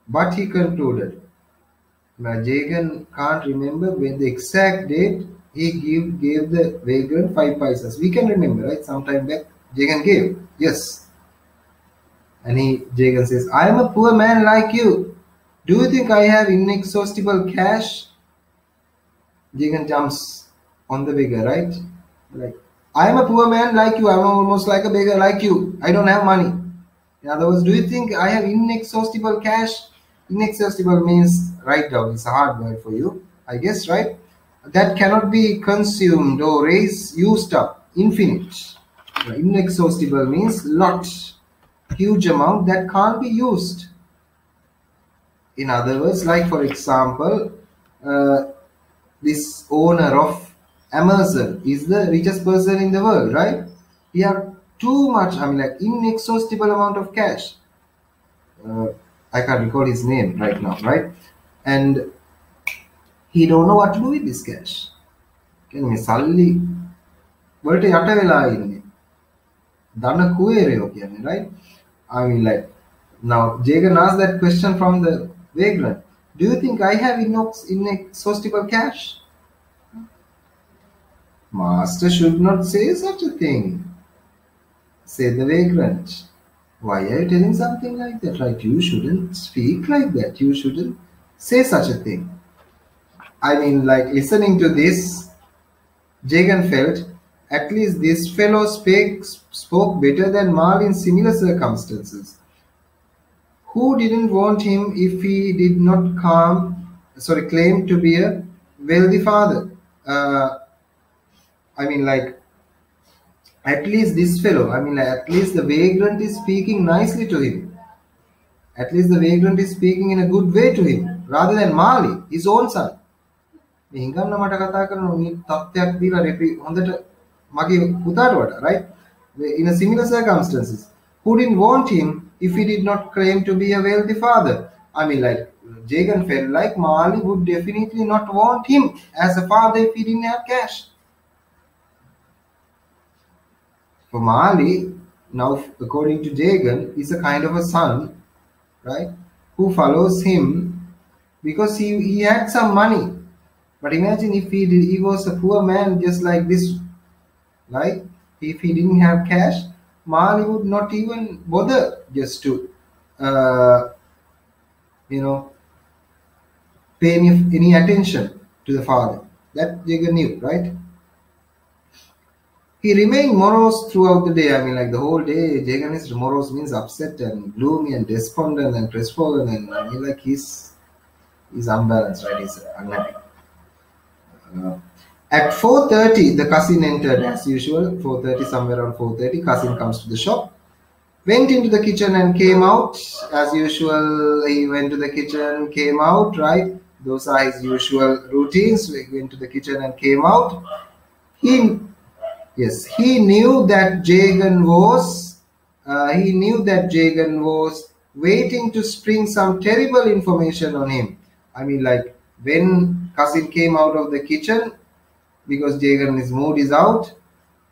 but he concluded. Now Jagan can't remember when the exact date he gave the vagrant five paisas. We can remember, right? Sometime back, Jagan gave. Yes. And Jagan says, I am a poor man like you. Do you think I have inexhaustible cash? Jagan jumps on the beggar, right? Like, I am a poor man like you. I am almost like a beggar like you. I don't have money. In other words, do you think I have inexhaustible cash? Inexhaustible means, write down, it's a hard word for you, I guess, right? That cannot be consumed or used up, infinite. Inexhaustible means lot, huge amount that can't be used. In other words, like for example, this owner of Amazon is the richest person in the world, right? He have too much, I mean like inexhaustible amount of cash. I can't recall his name right now, right? And he don't know what to do with this cash. කියන්නේ සල්ලි වලට යට වෙලා ඉන්නේ. ධන කුවේරයෝ කියන්නේ, right? I mean like, now Jagan asked that question from the vagrant. Do you think I have inexhaustible cash? Master should not say such a thing, said the vagrant. Why are you telling something like that? Right? You shouldn't speak like that. You shouldn't say such a thing. I mean, like listening to this, Jagan felt at least this fellow spoke better than Mal in similar circumstances. Who didn't want him if he did not claim to be a wealthy father? I mean, like, at least this fellow, I mean, like, at least the vagrant is speaking nicely to him. At least the vagrant is speaking in a good way to him, rather than Mali, his own son. හිඟන්න මට කතා කරන මේ තත්ත්වයක් දීලා රෙපි හොඳට මගේ පුතාට වඩා, right? In a similar circumstances, who didn't want him if he did not claim to be a wealthy father? I mean, like, Jagan felt like Mali would definitely not want him as a father if he didn't have cash. For Mali, now according to Jagan, is a kind of a son, right, who follows him because he had some money. But imagine if he was a poor man just like this, right? If he didn't have cash, Mali would not even bother just to, pay any attention to the father. That Jagan knew, right? He remained morose throughout the day. I mean, like the whole day, Jagan is morose means upset and gloomy and despondent and crestfallen, and I mean, like he's unbalanced, right? He's unhappy. At 4:30, the cousin entered as usual. 4:30, somewhere around 4:30, cousin comes to the shop, went into the kitchen and came out. As usual, he went to the kitchen, came out, right? Those are his usual routines. He went to the kitchen and came out. He knew that Jagan was waiting to spring some terrible information on him. I mean, like, when cousin came out of the kitchen, because Jagan's mood is out,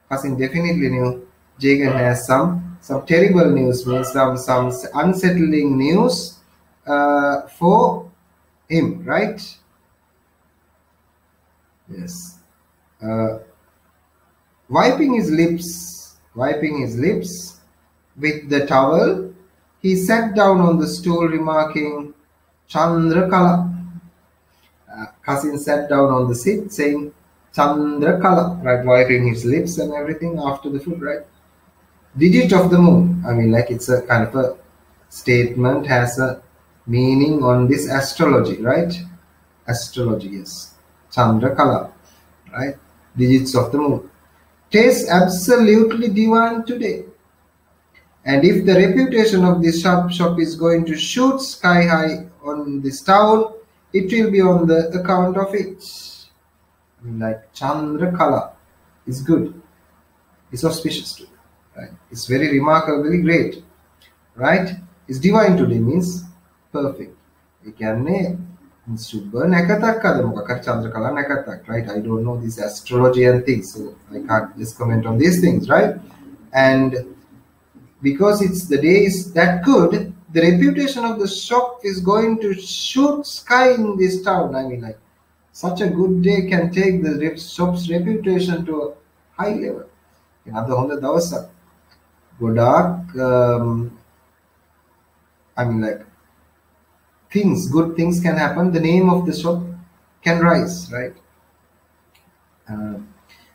cousin definitely knew Jagan has some terrible news, means some unsettling news for him, right? Yes. Wiping his lips, With the towel, he sat down on the stool, remarking, Chandrakala. Cousin sat down on the seat, saying, Chandrakala, right, wiping his lips and everything after the food, right? Digit of the moon. I mean, like it's a kind of a statement, has a meaning on this astrology, right? Astrology, yes. Chandrakala, right? Digits of the moon. Tastes absolutely divine today. And if the reputation of this shop is going to shoot sky high on this town, it will be on the account of it. I mean, like Chandrakala is good. It's auspicious too. Right? It's very remarkably great. Right? It's divine today means perfect. ඒ කියන්නේ super නැකතක්කද මොකක්ද චන්ද්‍රකලා නැකතක්, right? I don't know this astrology and things, so I can't just comment on these things, right? And because it's the day is that good, the reputation of the shop is going to shoot sky in this town. I mean, like such a good day can take the shop's reputation to a high level. අද හොඳ දවසක්. ගොඩාක් I mean, like good things can happen. The name of the shop can rise, right?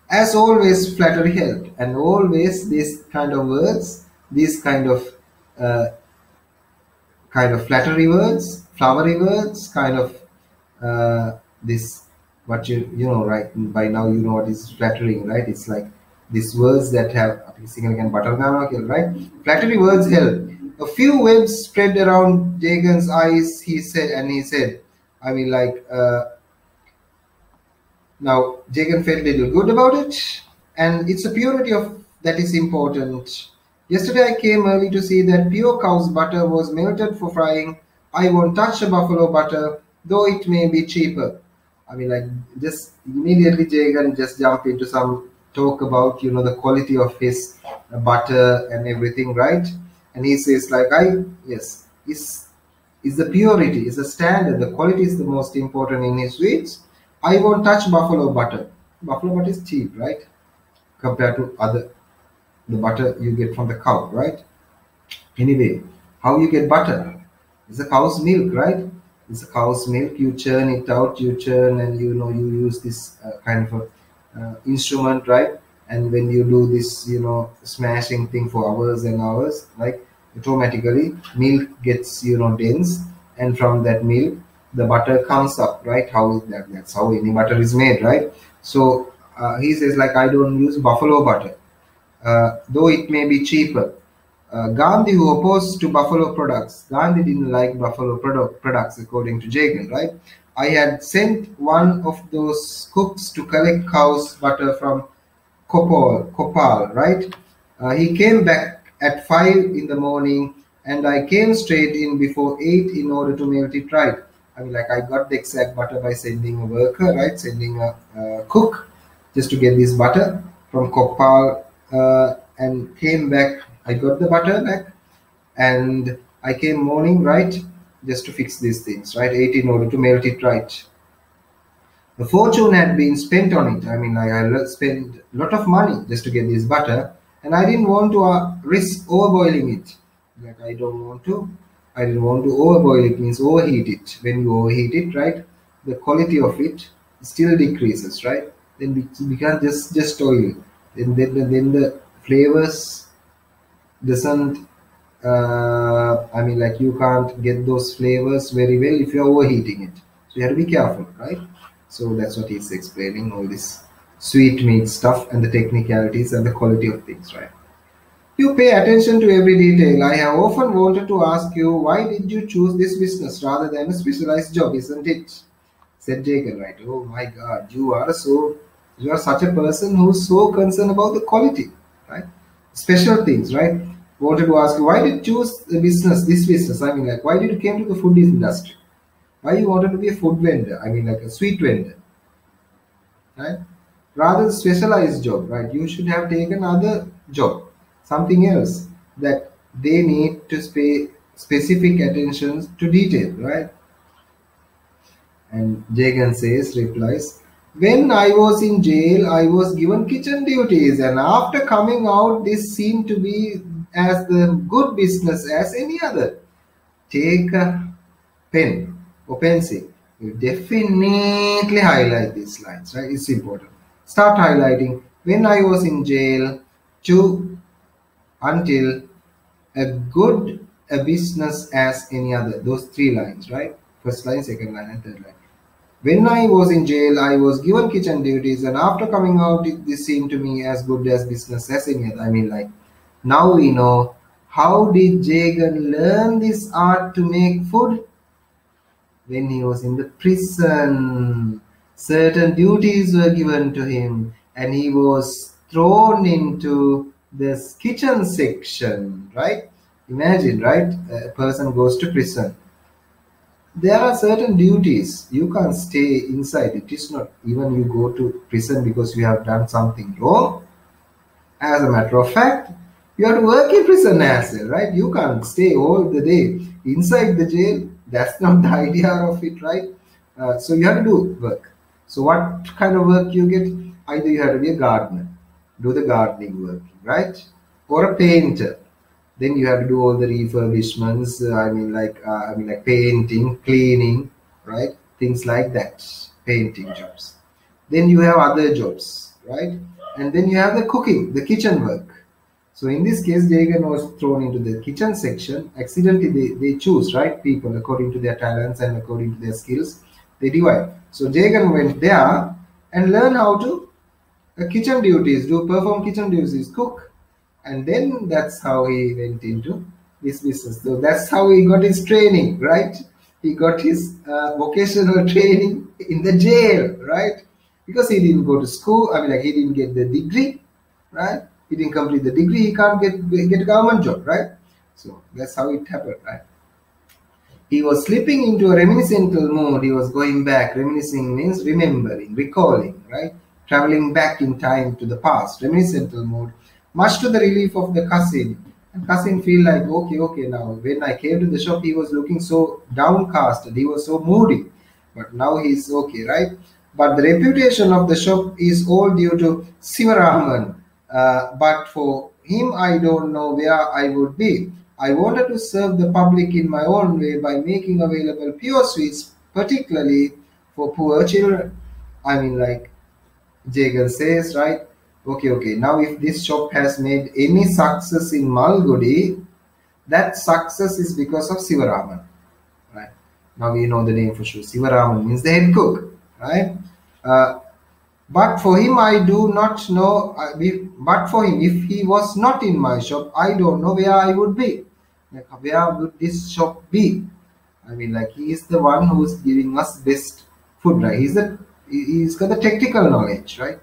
As always, flattery helped, and always these kind of words, these kind of flattery words, flowery words, kind of this what you know, right? By now you know what is flattering, right? It's like these words that have right? Flattery words help. A few webs spread around Jagan's eyes, he said, I mean, like, now Jagan felt a little good about it, and it's the purity of that is important. Yesterday I came early to see that pure cow's butter was melted for frying. I won't touch a buffalo butter, though it may be cheaper. I mean, like, just immediately Jagan just jumped into some talk about, you know, the quality of his butter and everything, right? And he says, like, is the purity, is the standard, the quality is the most important in his sweets. I won't touch buffalo butter. Buffalo butter is cheap, right? Compared to the butter you get from the cow, right? Anyway, how you get butter? It's a cow's milk, right? It's a cow's milk. You churn it out, you churn, and you know, you use this kind of a instrument, right? And when you do this, you know, smashing thing for hours and hours, like, automatically milk gets, you know, dense, and from that milk the butter comes up, right? How is that? That's how any butter is made, right? So he says, like, I don't use buffalo butter, though it may be cheaper. Gandhi, who opposed to buffalo products, Gandhi didn't like buffalo products, according to Jagan, right? I had sent one of those cooks to collect cow's butter from Kopal, right? He came back at 5 in the morning, and I came straight in before 8 in order to melt it right. I mean, like, I got the exact butter by sending a worker, right? Sending a cook just to get this butter from Kopal, and came back. I got the butter back, and I came morning, right? Just to fix these things, right? 8 in order to melt it right. The fortune had been spent on it. I mean, I spent a lot of money just to get this butter, and I didn't want to risk overboiling it. Like, I didn't want to overboil it, means overheat it. When you overheat it, right, the quality of it still decreases, right? Then we can't just oil. Then the flavors doesn't. I mean, like, you can't get those flavors very well if you're overheating it. So you have to be careful, right? So that's what he's explaining, all this sweet meat stuff and the technicalities and the quality of things, right? You pay attention to every detail. I have often wanted to ask you, why did you choose this business rather than a specialized job, isn't it? Said Jagan, right? Oh my God, you are such a person who's so concerned about the quality, right? Special things, right? Wanted to ask you, why did you choose this business? I mean, like, why did you came to the food industry? Why you wanted to be a food vendor? I mean, like a sweet vendor, right? Rather than specialized job, right? You should have taken other job, something else that they need to pay specific attention to detail, right? And Jagan replies, when I was in jail, I was given kitchen duties, and after coming out, this seemed to be as the good business as any other. Take a pen or pencil. You definitely highlight these lines, right? It's important. Start highlighting. When I was in jail, to until a good a business as any other. Those three lines, right? First line, second line, and third line. When I was in jail, I was given kitchen duties, and after coming out, this seemed to me as good as business as any other. I mean, like, now we know how did Jagan learn this art to make food? When he was in the prison, certain duties were given to him, and he was thrown into this kitchen section, right? Imagine, right? A person goes to prison. There are certain duties. You can't stay inside. It is not even you go to prison because you have done something wrong. As a matter of fact, you have to work in prison as well, right? You can't stay all the day inside the jail. That's not the idea of it, right? So you have to do work. So what kind of work you get? Either you have to be a gardener, do the gardening work, right? Or a painter. Then you have to do all the refurbishments. I mean like painting, cleaning, right? Things like that, painting jobs. Then you have other jobs, right? And then you have the cooking, the kitchen work. So in this case, Jagan was thrown into the kitchen section. Accidentally, they choose, right? People according to their talents and according to their skills, they divide. So Jagan went there and learned how to kitchen duties, do perform kitchen duties, cook, and then that's how he went into this business. So that's how he got his training, right? He got his vocational training in the jail, right? Because he didn't go to school. I mean, like, he didn't get the degree, right? He didn't complete the degree. He can't get a government job, right? So that's how it happened, right? He was slipping into a reminiscental mood. He was going back. Reminiscing means remembering, recalling, right? Traveling back in time to the past. Reminiscental mood. Much to the relief of the cousin. And cousin feel like, okay, now. When I came to the shop, he was looking so downcast. He was so moody. But now he's okay, right? But the reputation of the shop is all due to Sivaraman. But for him, I don't know where I would be. I wanted to serve the public in my own way by making available pure sweets, particularly for poor children. I mean, like Jagan says, right? Okay. Now, if this shop has made any success in Malgudi, that success is because of Sivaraman, right? Now we know the name for sure. Sivaraman means the head cook, right? Uh, but for him, I do not know. But for him, if he was not in my shop, I don't know where I would be. Like, where would this shop be? I mean, like, he is the one who's giving us best food, right? He's got the technical knowledge, right?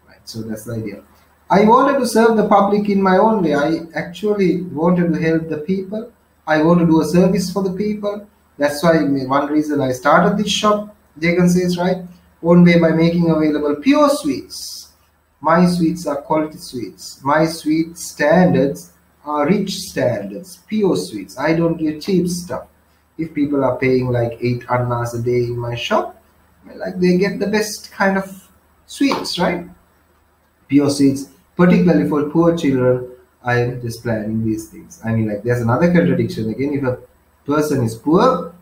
Right. So that's the idea. I wanted to serve the public in my own way. I actually wanted to help the people. I want to do a service for the people. That's why one reason I started this shop, Jagan says, right? One way by making available pure sweets. My sweets are quality sweets. My sweet standards are rich standards, pure sweets. I don't give cheap stuff. If people are paying like 8 annas a day in my shop, like, they get the best kind of sweets, right? Pure sweets, particularly for poor children. I am just planning these things. I mean, like, there's another contradiction again. If a person is poor,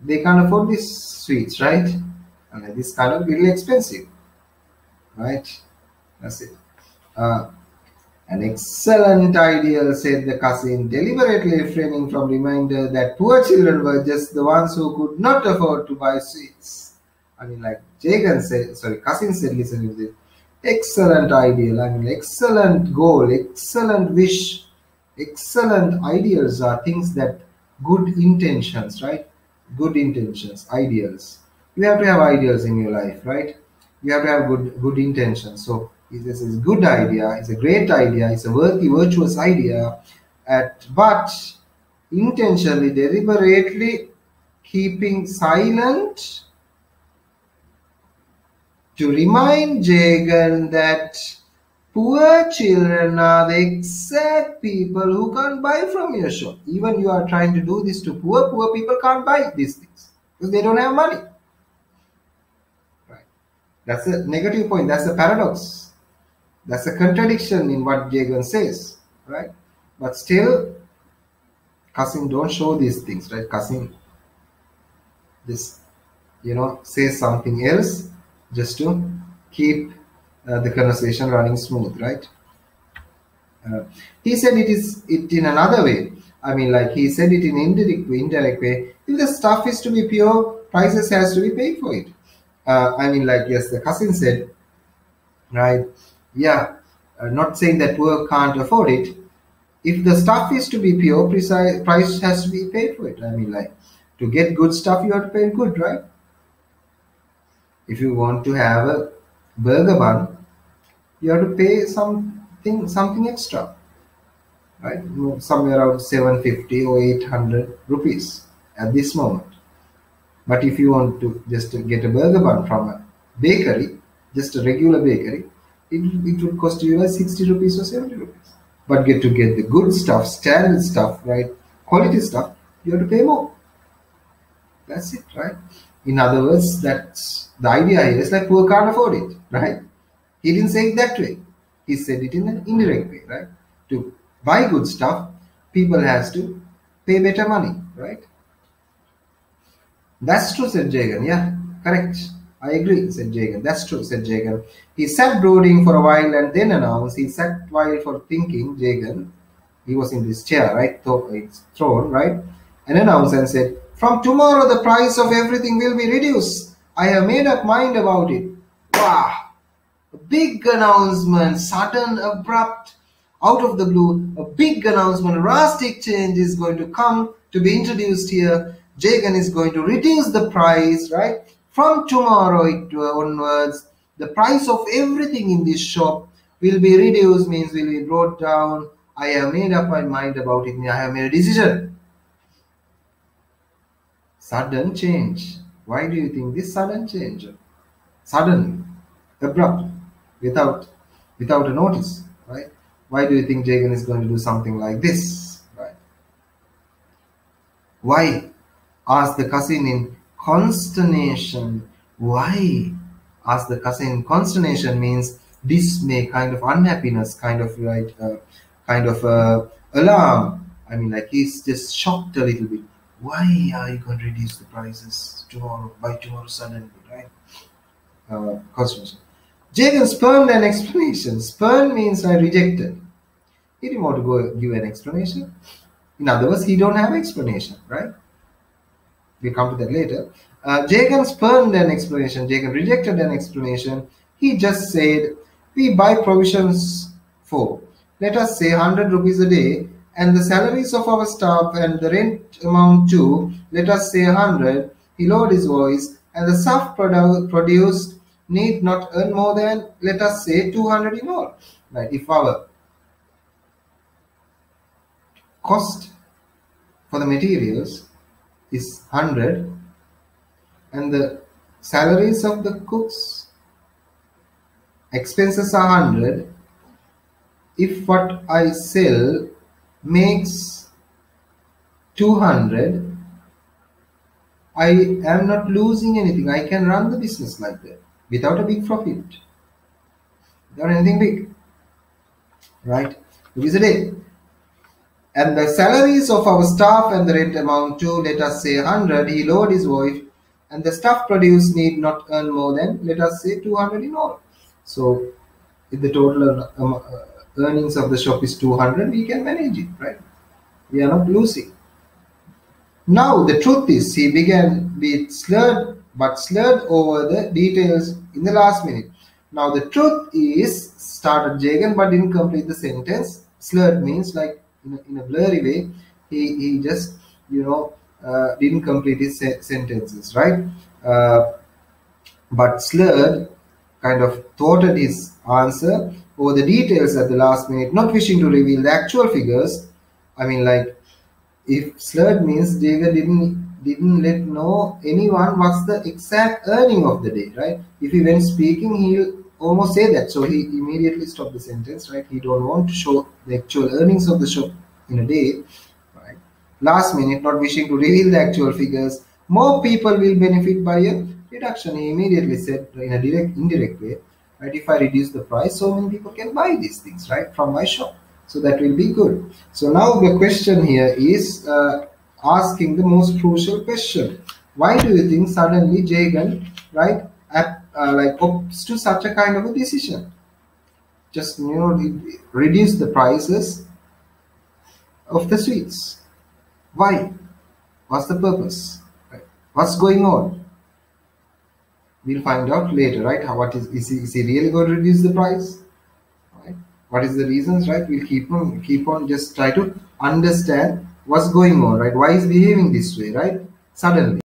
they can't afford these sweets, right? And like, this kind of really expensive, right? That's it. An excellent idea, said the cousin, deliberately refraining from reminder that poor children were just the ones who could not afford to buy sweets. I mean, like Jagan said, sorry, cousin said, listen to this. Excellent ideal. I mean, excellent goal, excellent wish, excellent ideals are things that good intentions, right? Good intentions, ideals. You have to have ideals in your life, right? You have to have good intentions. So this is a good idea, it's a great idea, it's a worthy, virtuous idea, but intentionally, deliberately keeping silent to remind Jagan that poor children are the exact people who can't buy from your shop. Even you are trying to do this to poor people can't buy these things because they don't have money. Right? That's a negative point. That's a paradox. That's a contradiction in what Jagan says, right? But still, Qasim don't show these things, right? Qasim just, says something else just to keep the conversation running smooth, right? Uh, he said it in another way. I mean, like he said it in indirect way. If the stuff is to be pure, prices has to be paid for it. I mean, like yes, the cousin said, right? Yeah, not saying that poor can't afford it. If the stuff is to be pure, price has to be paid for it. I mean, like to get good stuff, you have to pay good, right? If you want to have a burger bun, you have to pay something extra, right? Somewhere around 750 or 800 rupees at this moment. But if you want to just get a burger bun from a bakery, just a regular bakery, it would cost you like 60 rupees or 70 rupees. But get the good stuff, standard stuff, right? Quality stuff, you have to pay more. That's it, right? In other words, that's the idea here. It's like poor can't afford it, right? He didn't say it that way. He said it in an indirect way, right? To buy good stuff, people has to pay better money, right? That's true, said Jagan. Yeah, correct. I agree, said Jagan. That's true, said Jagan. He sat brooding for a while and then announced. He sat while for thinking, Jagan. He was in this chair, right? It's throne, right? And announced and said, from tomorrow the price of everything will be reduced. I have made up mind about it. Wow. A big announcement, sudden, abrupt, out of the blue, a big announcement, a drastic change is going to come to be introduced here. Jagan is going to reduce the price, right? From tomorrow onwards, the price of everything in this shop will be reduced, means will be brought down. I have made up my mind about it. I have made a decision. Sudden change. Why do you think this sudden change? Sudden, abrupt, without a notice, right? Why do you think Jagan is going to do something like this, right? Why? Asked the cousin in consternation. Why? Asked the cousin in consternation means dismay, kind of unhappiness, kind of right, kind of alarm. I mean, like he's just shocked a little bit. Why are you going to reduce the prices by tomorrow suddenly, right? Consternation. Jagan spurned an explanation. Spurn means I rejected. He didn't want to go give an explanation. In other words, he don't have explanation, right? We'll come to that later. Jagan spurned an explanation. Jagan rejected an explanation. He just said, we buy provisions for, let us say 100 rupees a day, and the salaries of our staff and the rent amount too, let us say 100. He lowered his voice, and the stuff produced need not earn more than, let us say, 200 in all. Right? If our cost for the materials is 100 and the salaries of the cooks expenses are 100, if what I sell makes 200, I am not losing anything. I can run the business like that without a big profit, without anything big, right? Rupees a day. And the salaries of our staff and the rent amount to, let us say 100. He lowered his voice, and the stuff produced need not earn more than, let us say 200 in all. So if the total earnings of the shop is 200, we can manage it, right? We are not losing. Now the truth is, he began with slurred over the details in the last minute. Now the truth is, started Jagan but didn't complete the sentence. Slurred means like in a blurry way, he just didn't complete his sentences, right? But slurred kind of thwarted his answer over the details at the last minute, not wishing to reveal the actual figures. I mean, like, if slurred means Jagan didn't let know anyone what's the exact earning of the day, right? If he went speaking, he'll almost say that, so he immediately stopped the sentence, right? He don't want to show the actual earnings of the shop in a day, right? Last minute, not wishing to reveal the actual figures. More people will benefit by a reduction, he immediately said in a indirect way, right? If I reduce the price, so many people can buy these things, right, from my shop. So that will be good. So now the question here is asking the most crucial question. Why do you think suddenly Jagan, right, like opts to such a kind of a decision? Just reduce the prices of the sweets. Why? What's the purpose? Right? What's going on? We'll find out later, right? Is he really going to reduce the price? Right? What is the reasons, right? We'll keep on just try to understand what's going on, right? Why is behaving this way, right? Suddenly.